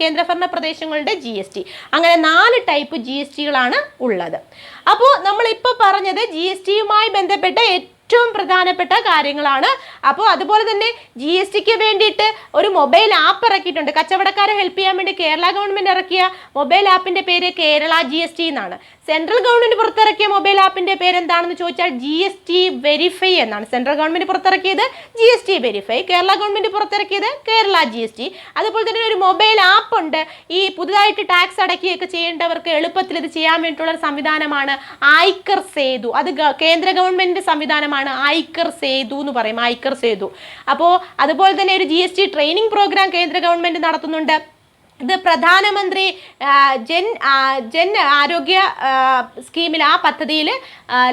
കേന്ദ്രഭരണ പ്രദേശങ്ങളുടെ GST. അങ്ങനെ 4 ടൈപ്പ് GSTകളാണ് ഉള്ളത്. അപ്പോൾ നമ്മളിപ്പോൾ പറഞ്ഞത് GSTയുമായി ബന്ധപ്പെട്ട ഏറ്റവും പ്രധാനപ്പെട്ട കാര്യങ്ങളാണ്. അപ്പോൾ അതുപോലെ തന്നെ GSTക്ക് വേണ്ടിയിട്ട് ഒരു മൊബൈൽ ആപ്പ് ഇറക്കിയിട്ടുണ്ട്. കച്ചവടക്കാരെ ഹെൽപ്പ് ചെയ്യാൻ വേണ്ടി കേരള ഗവൺമെന്റ് ഇറക്കിയ മൊബൈൽ ആപ്പിന്റെ പേര് കേരള GST എന്നാണ്. സെൻട്രൽ ഗവൺമെന്റ് പുറത്തിറക്കിയ മൊബൈൽ ആപ്പിന്റെ പേര് എന്താണെന്ന് ചോദിച്ചാൽ GST വെരിഫൈ എന്നാണ്. സെൻട്രൽ ഗവൺമെന്റ് പുറത്തിറക്കിയത് GST വെരിഫൈ, കേരള ഗവൺമെന്റ് പുറത്തിറക്കിയത് കേരള GST. അതുപോലെ തന്നെ ഒരു മൊബൈൽ ആപ്പ് ഉണ്ട്. ഈ പുതുതായിട്ട് ടാക്സ് അടയ്ക്കുകയൊക്കെ ചെയ്യേണ്ടവർക്ക് എളുപ്പത്തിൽ ഇത് ചെയ്യാൻ വേണ്ടിയിട്ടുള്ള സംവിധാനമാണ് ഐക്കർ സേതു. അത് കേന്ദ്ര ഗവൺമെന്റ് സംവിധാനമാണ്, ഐക്കർ സേതു എന്ന് പറയും, ഐക്കർ സേതു. അപ്പോൾ അതുപോലെ തന്നെ ഒരു GST ട്രെയിനിങ് പ്രോഗ്രാം കേന്ദ്ര ഗവൺമെന്റ് നടത്തുന്നുണ്ട്. ഇത് പ്രധാനമന്ത്രി ജൻ ആരോഗ്യ സ്കീമിൽ, ആ പദ്ധതിയിൽ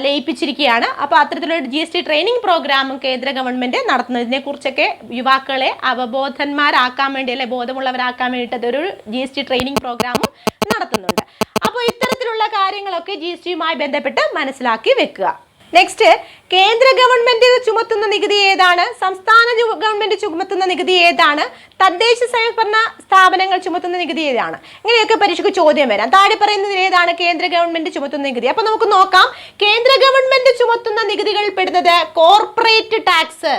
ലയിപ്പിച്ചിരിക്കുകയാണ്. അപ്പോൾ അത്തരത്തിലുള്ള GST ട്രെയിനിങ് പ്രോഗ്രാമും കേന്ദ്ര ഗവൺമെന്റ് നടത്തുന്നത്. ഇതിനെക്കുറിച്ചൊക്കെ യുവാക്കളെ അവബോധന്മാരാക്കാൻ വേണ്ടി, അല്ലെ ബോധമുള്ളവരാക്കാൻ വേണ്ടിയിട്ട് അതൊരു GST ട്രെയിനിങ് പ്രോഗ്രാമും നടത്തുന്നുണ്ട്. അപ്പോൾ ഇത്തരത്തിലുള്ള കാര്യങ്ങളൊക്കെ GSTയുമായി ബന്ധപ്പെട്ട് മനസ്സിലാക്കി വെക്കുക. നെക്സ്റ്റ്, കേന്ദ്ര ഗവൺമെന്റ് ചുമത്തുന്ന നികുതി ഏതാണ്, സംസ്ഥാന ഗവൺമെന്റ് ചുമത്തുന്ന നികുതി ഏതാണ്, തദ്ദേശ സ്വയംഭരണ സ്ഥാപനങ്ങൾ ചുമത്തുന്ന നികുതി ഏതാണ്, ഇങ്ങനെയൊക്കെ പരീക്ഷയ്ക്ക് ചോദ്യം വരാം. താഴെ പറയുന്നതിൽ ഏതാണ് കേന്ദ്ര ഗവൺമെന്റ് ചുമത്തുന്ന നികുതി? അപ്പൊ നമുക്ക് നോക്കാം. കേന്ദ്ര ഗവൺമെന്റ് ചുമത്തുന്ന നികുതികളിൽ പെടുന്നത് കോർപ്പറേറ്റ് ടാക്സ്,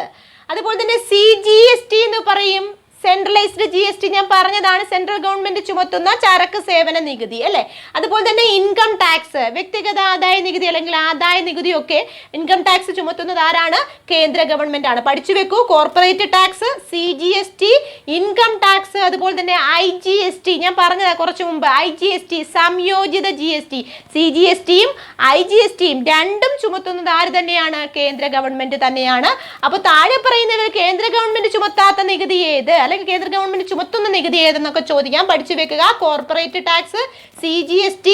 അതുപോലെ തന്നെ CGST എന്ന് പറയും, സെൻട്രലൈസ്ഡ് GST ഞാൻ പറഞ്ഞതാണ്, സെൻട്രൽ ഗവൺമെന്റ് ചുമത്തുന്ന ചരക്ക് സേവന നികുതി അല്ലേ. അതുപോലെ തന്നെ ഇൻകം ടാക്സ്, വ്യക്തിഗത ആദായ നികുതി അല്ലെങ്കിൽ ആദായ നികുതിയൊക്കെ ഇൻകം ടാക്സ് ചുമത്തുന്നത് ആരാണ്, കേന്ദ്ര ഗവൺമെന്റ് ആണ്. പഠിച്ചു വെക്കൂ, corporate tax, CGST, income tax, അതുപോലെ തന്നെ IGST ഞാൻ പറഞ്ഞതാ കുറച്ചു മുമ്പ്, IGST സംയോജിത GST. CGSTയും IGSTയും രണ്ടും ചുമത്തുന്നത് ആര് തന്നെയാണ്, കേന്ദ്ര ഗവൺമെന്റ് തന്നെയാണ്. അപ്പോൾ താഴെ പറയുന്നതിൽ കേന്ദ്ര ഗവൺമെന്റ് ചുമത്താത്ത നികുതി ഏത്, അല്ലെങ്കിൽ കേന്ദ്ര ഗവൺമെന്റ് ചുമത്തുന്ന നികുതി ഏതെന്നൊക്കെ ചോദിക്കാൻ പഠിച്ചു വെക്കുക. Corporate tax, CGST,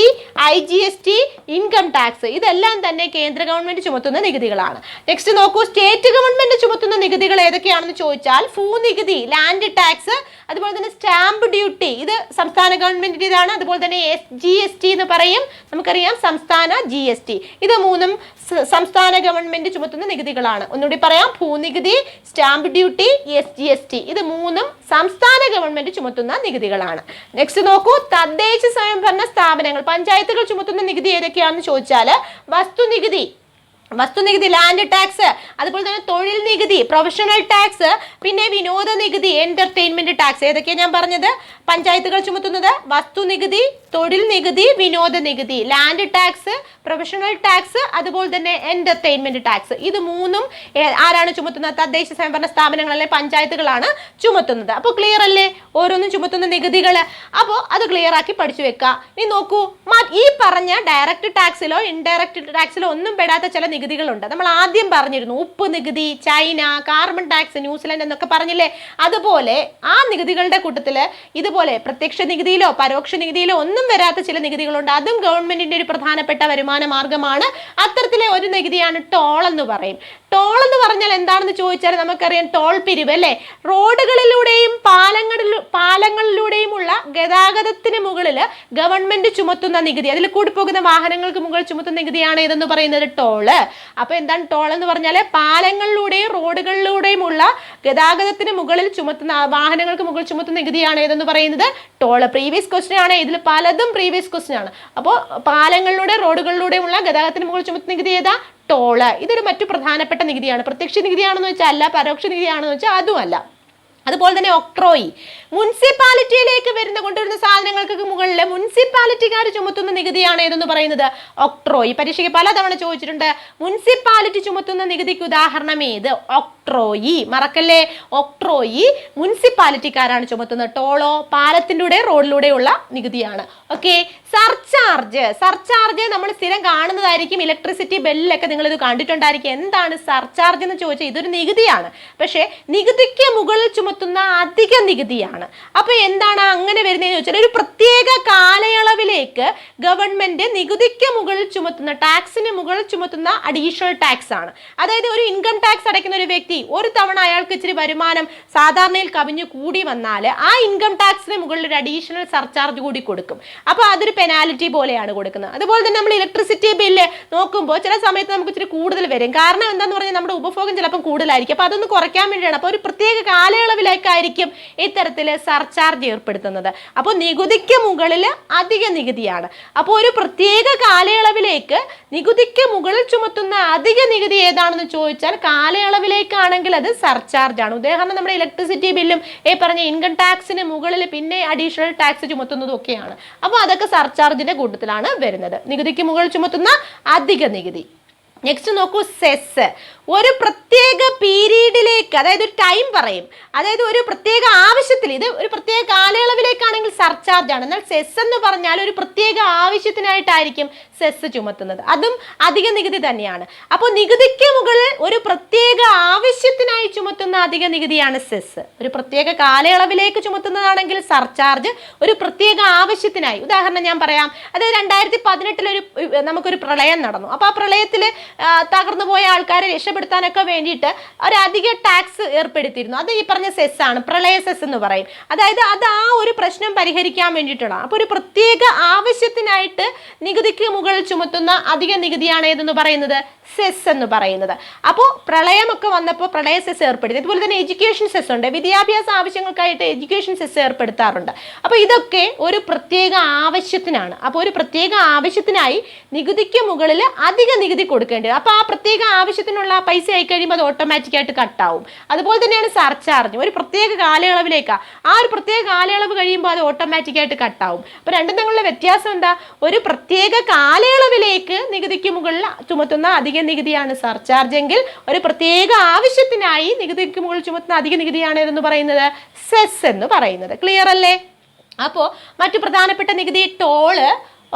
IGST, income tax, ഇതെല്ലാം തന്നെ കേന്ദ്ര ഗവൺമെന്റ് ചുമത്തുന്ന നികുതികളാണ്. നെക്സ്റ്റ് നോക്കൂ, സ്റ്റേറ്റ് ഗവൺമെന്റ് ചുമത്തുന്ന നികുതികൾ ഏതൊക്കെയാണെന്ന് ചോദിച്ചാൽ ഭൂനികുതി, ലാൻഡ് ടാക്സ്, അതുപോലെ തന്നെ സ്റ്റാമ്പ് ഡ്യൂട്ടി, ഇത് സംസ്ഥാന ഗവൺമെന്റിൻ്റെതാണ്. അതുപോലെ തന്നെ SGST എന്ന് പറയും, നമുക്കറിയാം സംസ്ഥാന GST. ഇത് മൂന്നും സംസ്ഥാന ഗവൺമെന്റ് ചുമത്തുന്ന നികുതികളാണ്. ഒന്നുകൂടി പറയാം, ഭൂനികുതി, സ്റ്റാമ്പ് ഡ്യൂട്ടി, SGST, ഇത് മൂന്നും സംസ്ഥാന ഗവൺമെന്റ് ചുമത്തുന്ന നികുതികളാണ്. നെക്സ്റ്റ് നോക്കൂ, തദ്ദേശ സ്വയംഭരണ സ്ഥാപനങ്ങൾ, പഞ്ചായത്തുകൾ ചുമത്തുന്ന നികുതി ഏതൊക്കെയാണെന്ന് ചോദിച്ചാൽ വസ്തുനികുതി ലാൻഡ് ടാക്സ്, അതുപോലെ തന്നെ തൊഴിൽ നികുതി പ്രൊഫഷണൽ ടാക്സ്, പിന്നെ വിനോദ നികുതി എന്റർടൈൻമെന്റ് ടാക്സ്. ഏതൊക്കെയാണ് ഞാൻ പറഞ്ഞത്? പഞ്ചായത്തുകൾ ചുമത്തുന്നത് വസ്തുനികുതി, തൊഴിൽ നികുതി, വിനോദ നികുതി, ലാൻഡ് ടാക്സ്, പ്രൊഫഷണൽ ടാക്സ്, അതുപോലെ തന്നെ എന്റർടൈൻമെന്റ് ടാക്സ്. ഇത് മൂന്നും ആരാണ് ചുമത്തുന്നത്? തദ്ദേശ സ്വയംഭരണ സ്ഥാപനങ്ങളിലെ പഞ്ചായത്തുകളാണ് ചുമത്തുന്നത്. അപ്പോൾ ക്ലിയർ അല്ലേ ഓരോന്നും ചുമത്തുന്ന നികുതികൾ? അപ്പോൾ അത് ക്ലിയർ ആക്കി പഠിച്ചു വെക്കുക. ഇനി നോക്കൂ, ഈ പറഞ്ഞ ഡയറക്റ്റ് ടാക്സിലോ ഇൻഡയറക്റ്റ് ടാക്സിലോ ഒന്നും പെടാത്ത ചില നികുതികളുണ്ട്. നമ്മൾ ആദ്യം പറഞ്ഞിരുന്നു, ഉപ്പ് നികുതി, ചൈന, കാർബൺ ടാക്സ്, ന്യൂസിലൻഡ് എന്നൊക്കെ പറഞ്ഞില്ലേ. അതുപോലെ ആ നികുതികളുടെ കൂട്ടത്തിൽ ഇതുപോലെ പ്രത്യക്ഷ നികുതിയിലോ പരോക്ഷ നികുതിയിലോ ഒന്നും വരാത്ത ചില നികുതികളുണ്ട്. അതും ഗവൺമെന്റിന്റെ ഒരു പ്രധാനപ്പെട്ട വരുമാന മാർഗമാണ്. അത്തരത്തിലെ ഒരു നികുതിയാണ് ടോൾ എന്ന് പറയും. ടോൾ എന്ന് പറഞ്ഞാൽ എന്താണെന്ന് ചോദിച്ചാൽ നമുക്കറിയാം, ടോൾ പിരിവ് അല്ലേ. റോഡുകളിലൂടെയും പാലങ്ങളിലൂടെയുമുള്ള ഗതാഗതത്തിന് മുകളിൽ ഗവൺമെന്റ് ചുമത്തുന്ന നികുതി, അതിൽ കൂടി പോകുന്ന വാഹനങ്ങൾക്ക് മുകളിൽ ചുമത്തുന്ന നികുതിയാണ് ഇതെന്ന് പറയുന്നത് ടോള്. അപ്പൊ എന്താണ് ടോൾ എന്ന് പറഞ്ഞാൽ? പാലങ്ങളിലൂടെയും റോഡുകളിലൂടെയുമുള്ള ഗതാഗതത്തിന് മുകളിൽ ചുമത്തുന്ന, വാഹനങ്ങൾക്ക് മുകളിൽ ചുമത്തുന്ന നികുതിയാണ് ഏതെന്ന് പറയുന്നത് ടോള്. പ്രീവിയസ് ക്വസ്റ്റ്യൻ ആണ്, ഇതിൽ പലതും പ്രീവിയസ് ക്വസ്റ്റ്യൻ ആണ്. അപ്പോൾ പാലങ്ങളിലൂടെ റോഡുകളിലൂടെയുമുള്ള ഗതാഗതത്തിന് മുകളിൽ ചുമത്തുന്ന നികുതി ഏതാ? ടോള്. ഇതൊരു മറ്റു പ്രധാനപ്പെട്ട നികുതിയാണ്. പ്രത്യക്ഷ നികുതിയാണെന്ന് വെച്ചാൽ അല്ല, പരോക്ഷ നികുതിയാണെന്ന് വെച്ചാൽ അതുമല്ല. അതുപോലെ തന്നെ ഒക്ട്രോയി, മുനിസിപ്പാലിറ്റിയിലേക്ക് കൊണ്ടുവരുന്ന സാധനങ്ങൾക്ക് മുകളിൽ മുനിസിപ്പാലിറ്റിക്കാർ ചുമത്തുന്ന നികുതിയാണ് ഏതെന്ന് പറയുന്നത് ഒക്ട്രോയി. പരീക്ഷയ്ക്ക് പലതവണ ചോദിച്ചിട്ടുണ്ട്, മുനിസിപ്പാലിറ്റി ചുമത്തുന്ന നികുതിക്ക് ഉദാഹരണം ഏത്? ഒക്ട്രോയി. മറക്കല്ലേ, ഒക്ട്രോയി മുനിസിപ്പാലിറ്റിക്കാരാണ് ചുമത്തുന്നത്. ടോളോ പാലത്തിലൂടെ റോഡിലൂടെയുള്ള നികുതിയാണ്. ഓക്കെ, സർചാർജ് നമ്മൾ സ്ഥിരം കാണുന്നതായിരിക്കും. ഇലക്ട്രിസിറ്റി ബില്ലിലൊക്കെ നിങ്ങൾ ഇത് കണ്ടിട്ടുണ്ടായിരിക്കും. എന്താണ് സർചാർജ് എന്ന് ചോദിച്ചാൽ ഇതൊരു നികുതിയാണ്. പക്ഷേ നികുതിക്ക് മുകളിൽ ചുമത്തുന്ന അധിക നികുതിയാണ്. അപ്പൊ എന്താണ് അങ്ങനെ വരുന്നതെന്ന് ചോദിച്ചാൽ ഒരു പ്രത്യേക കാലയളവിലേക്ക് ഗവൺമെന്റ് നികുതിക്ക് മുകളിൽ ചുമത്തുന്ന ടാക്സിന് മുകളിൽ ചുമത്തുന്ന അഡീഷണൽ ടാക്സ് ആണ്. അതായത് ഒരു ഇൻകം ടാക്സ് അടയ്ക്കുന്ന ഒരു വ്യക്തി ഒരു തവണ അയാൾക്ക് ഇച്ചിരി വരുമാനം സാധാരണയിൽ കവിഞ്ഞു കൂടി വന്നാൽ ആ ഇൻകം ടാക്സിന് മുകളിൽ ഒരു അഡീഷണൽ സർചാർജ് കൂടി കൊടുക്കും. അപ്പൊ അതൊരു പെനാലിറ്റി പോലെയാണ് കൊടുക്കുന്നത്. അതുപോലെ തന്നെ നമ്മൾ ഇലക്ട്രിസിറ്റി ബില്ല് നോക്കുമ്പോൾ ചില സമയത്ത് നമുക്ക് ഇച്ചിരി കൂടുതൽ വരും. കാരണം എന്താന്ന് പറഞ്ഞാൽ നമ്മുടെ ഉപഭോഗം ചിലപ്പോൾ കൂടുതലായിരിക്കും. അപ്പൊ അതൊന്ന് കുറയ്ക്കാൻ വേണ്ടിയാണ്. അപ്പോൾ ഒരു പ്രത്യേക കാലയളവിലേക്കായിരിക്കും ഇത്തരത്തിൽ സർചാർജ് ഏർപ്പെടുത്തുന്നത്. അപ്പോൾ നികുതിക്ക് മുകളിൽ അധിക നികുതിയാണ്. അപ്പോൾ ഒരു പ്രത്യേക കാലയളവിലേക്ക് നികുതിക്ക് മുകളിൽ ചുമത്തുന്ന അധിക നികുതി ഏതാണെന്ന് ചോദിച്ചാൽ കാലയളവിലേക്കാണെങ്കിൽ അത് സർചാർജ് ആണ്. ഉദാഹരണം നമ്മുടെ ഇലക്ട്രിസിറ്റി ബില്ലും പറഞ്ഞ ഇൻകം ടാക്സിന് മുകളിൽ പിന്നെ അഡീഷണൽ ടാക്സ് ചുമത്തുന്നതും ഒക്കെയാണ്. അപ്പോൾ അതൊക്കെ സർചാർജിന്റെ കൂട്ടത്തിലാണ് വരുന്നത്. നികുതിക്ക് മുകളിൽ ചുമത്തുന്ന അധിക നികുതി. നെക്സ്റ്റ് നോക്കൂ, സെസ്. ഒരു പ്രത്യേക പീരീഡിലേക്ക്, അതായത് ഒരു ടൈം പറയും, അതായത് ഒരു പ്രത്യേക ആവശ്യത്തിൽ, ഇത് ഒരു പ്രത്യേക കാലയളവിലേക്കാണെങ്കിൽ സർചാർജ് ആണ്. എന്നാൽ സെസ് എന്ന് പറഞ്ഞാൽ ഒരു പ്രത്യേക ആവശ്യത്തിനായിട്ടായിരിക്കും സെസ് ചുമത്തുന്നത്. അതും അധിക നികുതി തന്നെയാണ്. അപ്പോൾ നികുതിക്ക് മുകളിൽ ഒരു പ്രത്യേക ആവശ്യത്തിനായി ചുമത്തുന്ന അധിക നികുതിയാണ് സെസ്. ഒരു പ്രത്യേക കാലയളവിലേക്ക് ചുമത്തുന്നതാണെങ്കിൽ സർചാർജ്. ഒരു പ്രത്യേക ആവശ്യത്തിനായി, ഉദാഹരണം ഞാൻ പറയാം, അതായത് 2018 നമുക്കൊരു പ്രളയം നടന്നു. അപ്പോൾ ആ പ്രളയത്തിൽ തകർന്നു പോയ ആൾക്കാരെ രക്ഷപ്പെടുത്താനൊക്കെ വേണ്ടിയിട്ട് ഒരു അധിക ടാക്സ് ഏർപ്പെടുത്തിയിരുന്നു. അത് ഈ പറഞ്ഞ സെസ് ആണ്, പ്രളയ സെസ് എന്ന് പറയും. അതായത് അത് ആ ഒരു പ്രശ്നം പരിഹരിക്കാൻ വേണ്ടിയിട്ടുള്ള, അപ്പോൾ ഒരു പ്രത്യേക ആവശ്യത്തിനായിട്ട് നികുതിക്ക് മുകളിൽ ചുമത്തുന്ന അധിക നികുതിയാണ് ഏതെന്ന് പറയുന്നത്, സെസ് എന്ന് പറയുന്നത്. അപ്പോൾ പ്രളയമൊക്കെ വന്നപ്പോൾ പ്രളയ സെസ് ഏർപ്പെടുത്തി. അതുപോലെ തന്നെ എഡ്യൂക്കേഷൻ സെസ് ഉണ്ട്. വിദ്യാഭ്യാസ ആവശ്യങ്ങൾക്കായിട്ട് എഡ്യൂക്കേഷൻ സെസ് ഏർപ്പെടുത്താറുണ്ട്. അപ്പോൾ ഇതൊക്കെ ഒരു പ്രത്യേക ആവശ്യത്തിനാണ്. അപ്പോൾ ഒരു പ്രത്യേക ആവശ്യത്തിനായി നികുതിക്ക് മുകളിൽ അധിക നികുതി കൊടുക്കേണ്ടത്. അപ്പോൾ ആ പ്രത്യേക ആവശ്യത്തിനുള്ള പൈസ ആയി കഴിയുമ്പോൾ അത് ഓട്ടോമാറ്റിക്കായിട്ട് കട്ടാവും. അതുപോലെ തന്നെയാണ് സർചാർജ്. ഒരു പ്രത്യേക കാലയളവിലേക്കാണ്, ആ ഒരു പ്രത്യേക കാലയളവ് കഴിയുമ്പോൾ അത് ഓട്ടോമാറ്റിക്കായിട്ട് കട്ടാവും. അപ്പോൾ രണ്ടും തമ്മിലുള്ള വ്യത്യാസം എന്താ? ഒരു പ്രത്യേക കാലയളവിലേക്ക് നികുതിക്ക് മുകളിൽ ചുമത്തുന്ന അധിക നികുതിയാണ് സർചാർജ് എങ്കിൽ ഒരു പ്രത്യേക ആവശ്യത്തിനായി നികുതിക്ക് മുകളിൽ ചുമത്തുന്ന അധിക നികുതിയാണ് എന്ന് പറയുന്നത് സെസ് എന്ന് പറയുന്നത്. ക്ലിയർ അല്ലേ? അപ്പോൾ മറ്റു പ്രധാനപ്പെട്ട നികുതി ടോള്,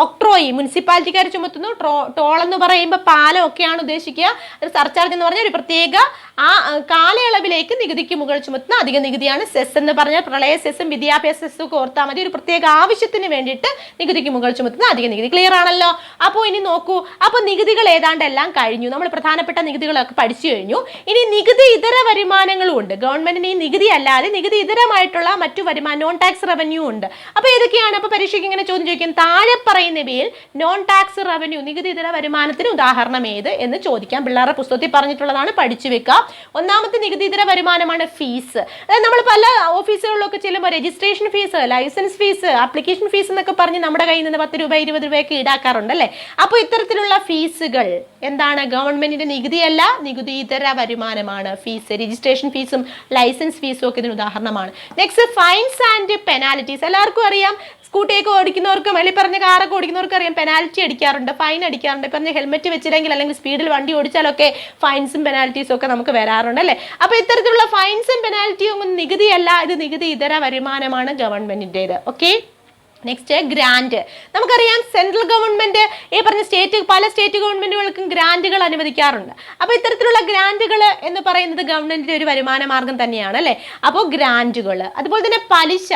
ഒക്ട്രോയി മുനിസിപ്പാലിറ്റിക്കാർ ചുമത്തുന്നു. ടോൾ എന്ന് പറയുമ്പോൾ പാലം ഒക്കെയാണ് ഉദ്ദേശിക്കുക. ഒരു സർചാർജ് എന്ന് പറഞ്ഞാൽ ഒരു പ്രത്യേക ആ കാലയളവിലേക്ക് നികുതിക്ക് മുകളിൽ ചുമത്തുന്ന അധിക നികുതിയാണ്. സെസ് എന്ന് പറഞ്ഞാൽ പ്രളയ സെസ്സും വിദ്യാഭ്യാസ സെസ്സും ഒക്കെ ഓർത്താൽ മതി. ഒരു പ്രത്യേക ആവശ്യത്തിന് വേണ്ടിയിട്ട് നികുതിക്ക് മുകളിൽ ചുമത്തുന്ന അധിക നികുതി. ക്ലിയർ ആണല്ലോ? അപ്പോൾ ഇനി നോക്കൂ, അപ്പോൾ നികുതികൾ ഏതാണ്ട് എല്ലാം കഴിഞ്ഞു. നമ്മൾ പ്രധാനപ്പെട്ട നികുതികളൊക്കെ പഠിച്ചു കഴിഞ്ഞു. ഇനി നികുതി ഇതര വരുമാനങ്ങളും ഉണ്ട്. ഗവൺമെന്റിന് ഈ നികുതി അല്ലാതെ നികുതി ഇതരമായിട്ടുള്ള മറ്റു വരുമാനം, നോൺ ടാക്സ് റവന്യൂ ഉണ്ട്. അപ്പോൾ ഏതൊക്കെയാണ്? അപ്പോൾ പരീക്ഷയ്ക്ക് ഇങ്ങനെ ചോദ്യം ചോദിക്കും, താഴെ പറയുന്നവയിൽ നോൺ ടാക്സ് റവന്യൂ, നികുതി ഇതര വരുമാനത്തിന് ഉദാഹരണം ഏത് എന്ന് ചോദിക്കാം. പിള്ളേരുടെ പുസ്തകത്തിൽ പറഞ്ഞിട്ടുള്ളതാണ്, പഠിച്ചു വെക്കാം. ഒന്നാമത്തെ നികുതി ഇതര വരുമാനമാണ് ഫീസ്. അതായത് നമ്മൾ പല ഓഫീസുകളിലൊക്കെ ചെല്ലുമ്പോൾ registration fee, licence fee, application fee എന്നൊക്കെ പറഞ്ഞ് നമ്മുടെ കയ്യിൽ നിന്ന് 10 രൂപ 20 രൂപയൊക്കെ ഈടാക്കാറുണ്ട് അല്ലേ? അപ്പോൾ ഇത്തരത്തിലുള്ള ഫീസുകൾ എന്താണ്? ഗവൺമെന്റിന്റെ നികുതിയല്ല, നികുതി ഇതര വരുമാനമാണ് ഫീസ്. രജിസ്ട്രേഷൻ ഫീസും ലൈസൻസ് ഫീസും ഒക്കെ ഇതിന് ഉദാഹരണമാണ്. Next, finds and penalties. എല്ലാവർക്കും അറിയാം, സ്കൂട്ടിയൊക്കെ ഓടിക്കുന്നവർക്കും അല്ലെങ്കിൽ പറഞ്ഞ കാറൊക്കെ ഓടിക്കുന്നവർക്കും അറിയാം, പെനാൽറ്റി അടിക്കാറുണ്ട്, ഫൈൻ അടിക്കാറുണ്ട്. പറഞ്ഞ ഹെൽമെറ്റ് വെച്ചില്ലെങ്കിൽ അല്ലെങ്കിൽ സ്പീഡിൽ വണ്ടി ഓടിച്ചാലൊക്കെ ഫൈൻസും പെനാൽറ്റീസും ഒക്കെ നമുക്ക് വരാറുണ്ട് അല്ലേ? അപ്പോൾ ഇത്തരത്തിലുള്ള ഫൈൻസും പെനാൽറ്റിയും ഒന്നും നികുതിയല്ല, ഇത് നികുതി ഇതര വരുമാനമാണ് ഗവൺമെന്റിൻ്റെത്. ഓക്കെ. Next, grand. നമുക്കറിയാം സെൻട്രൽ ഗവൺമെന്റ് പറഞ്ഞ പല സ്റ്റേറ്റ് ഗവൺമെന്റുകൾക്കും ഗ്രാൻറ്റുകൾ അനുവദിക്കാറുണ്ട്. അപ്പോൾ ഇത്തരത്തിലുള്ള ഗ്രാൻറ്റുകൾ എന്ന് പറയുന്നത് ഗവൺമെന്റിന്റെ ഒരു വരുമാന മാർഗം തന്നെയാണ് അല്ലേ? അപ്പോൾ ഗ്രാൻറ്റുകൾ, അതുപോലെ തന്നെ പലിശ.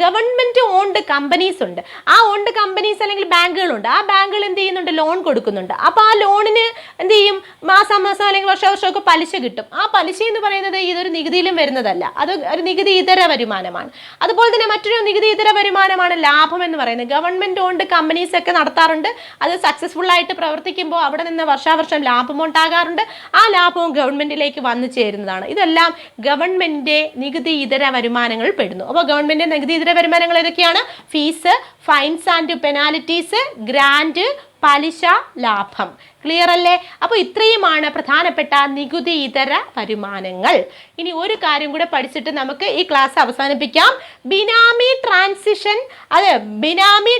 ഗവൺമെന്റ് ഓൺഡ് കമ്പനീസ് ഉണ്ട്. ആ ഓൺഡ് കമ്പനീസ് അല്ലെങ്കിൽ ബാങ്കുകളുണ്ട്. ആ ബാങ്കുകൾ എന്ത് ചെയ്യുന്നുണ്ട്? ലോൺ കൊടുക്കുന്നുണ്ട്. അപ്പോൾ ആ ലോണിന് എന്ത് ചെയ്യും? മാസം അല്ലെങ്കിൽ വർഷമൊക്കെ പലിശ കിട്ടും. ആ പലിശ എന്ന് പറയുന്നത് ഇതൊരു നികുതിയിലും വരുന്നതല്ല, അത് ഒരു നികുതി ഇതര വരുമാനമാണ്. അതുപോലെ തന്നെ മറ്റൊരു നികുതി ഇതര വരുമാനമാണ് ലാഭം എന്ന് പറയുന്നത്. ഗവൺമെന്റ് ഓൺഡ് കമ്പനീസ് ഒക്കെ നടത്താറുണ്ട്. അത് സക്സസ്ഫുൾ ആയിട്ട് പ്രവർത്തിക്കുമ്പോൾ അവിടെ നിന്ന് വർഷാവർഷം ലാഭം ഉണ്ടാകാറുണ്ട്. ആ ലാഭവും ഗവൺമെന്റിലേക്ക് വന്നു ചേരുന്നതാണ്. ഇതെല്ലാം ഗവൺമെന്റിന്റെ നികുതി ഇതര വരുമാനങ്ങൾ പെടുന്നു. അപ്പോൾ ഗവൺമെന്റിന്റെ നികുതി ഇതര വരുമാനങ്ങൾ ഏതൊക്കെയാണ്? Fees, finds and penalties, grand, പലിശ, ലാഭം. ക്ലിയർ അല്ലേ? അപ്പോൾ ഇത്രയുമാണ് പ്രധാനപ്പെട്ട നികുതി ഇതര വരുമാനങ്ങൾ. ഇനി ഒരു കാര്യം കൂടെ പഠിച്ചിട്ട് നമുക്ക് ഈ ക്ലാസ് അവസാനിപ്പിക്കാം. ബിനാമി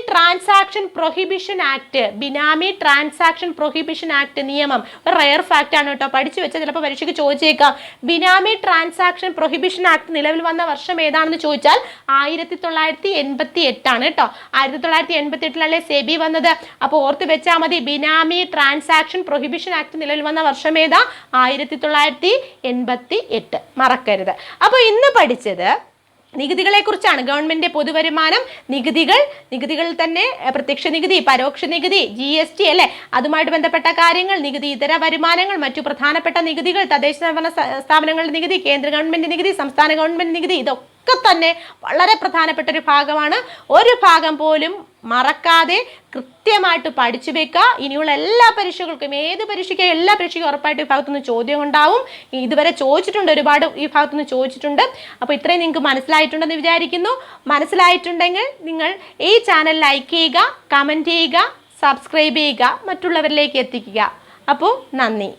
ട്രാൻസാക്ഷൻ പ്രൊഹിബിഷൻ ആക്ട്. ബിനാമി ട്രാൻസാക്ഷൻ പ്രൊഹിബിഷൻ ആക്ട് നിയമം ഒരു റയർ ഫാക്റ്റ് ആണ് കേട്ടോ. പഠിച്ചു വെച്ചാൽ ചിലപ്പോൾ പരീക്ഷയ്ക്ക് ചോദിച്ചേക്കാം. ബിനാമി ട്രാൻസാക്ഷൻ പ്രൊഹിബിഷൻ ആക്ട് നിലവിൽ വന്ന വർഷം ഏതാണെന്ന് ചോദിച്ചാൽ 1988 ആണ് കേട്ടോ. 1988 സെബി വന്നത്. അപ്പോൾ ഓർത്ത് വെച്ചാൽ മതി, ബിനാമി ട്രാൻസാക്ഷൻ പ്രൊഹിബിഷൻ ആക്ട് നിലവിൽ വന്ന വർഷം ഏതാ? 1988. മറക്കരുത്. അപ്പോൾ ഇന്ന് പഠിച്ചത് നികുതികളെ കുറിച്ചാണ്. ഗവൺമെന്റ് പൊതുവരുമാനം, നികുതികൾ തന്നെ പ്രത്യക്ഷ നികുതി, പരോക്ഷ നികുതി, GST അല്ലെ, അതുമായിട്ട് ബന്ധപ്പെട്ട കാര്യങ്ങൾ, നികുതി ഇതര വരുമാനങ്ങൾ, മറ്റു പ്രധാനപ്പെട്ട നികുതികൾ, തദ്ദേശ സ്ഥാപനങ്ങളുടെ നികുതി, കേന്ദ്ര ഗവൺമെന്റ് നികുതി, സംസ്ഥാന ഗവൺമെന്റ് നികുതി, ഇതൊക്കെ തന്നെ വളരെ പ്രധാനപ്പെട്ട ഒരു ഭാഗമാണ്. ഒരു ഭാഗം പോലും മറക്കാതെ കൃത്യമായിട്ട് പഠിച്ചു വെക്കുക. ഇനിയുള്ള എല്ലാ പരീക്ഷകൾക്കും, ഏത് പരീക്ഷയ്ക്കും, എല്ലാ പരീക്ഷയ്ക്കും ഉറപ്പായിട്ട് ഈ ഭാഗത്തുനിന്ന് ചോദ്യം ഉണ്ടാവും. ഇതുവരെ ചോദിച്ചിട്ടുണ്ട്, ഒരുപാട് ഈ ഭാഗത്തുനിന്ന് ചോദിച്ചിട്ടുണ്ട്. അപ്പോൾ ഇത്രയും നിങ്ങൾക്ക് മനസ്സിലായിട്ടുണ്ടെന്ന് വിചാരിക്കുന്നു. മനസ്സിലായിട്ടുണ്ടെങ്കിൽ നിങ്ങൾ ഈ ചാനൽ ലൈക്ക് ചെയ്യുക, കമൻറ്റ് ചെയ്യുക, സബ്സ്ക്രൈബ് ചെയ്യുക, മറ്റുള്ളവരിലേക്ക് എത്തിക്കുക. അപ്പോൾ നന്ദി.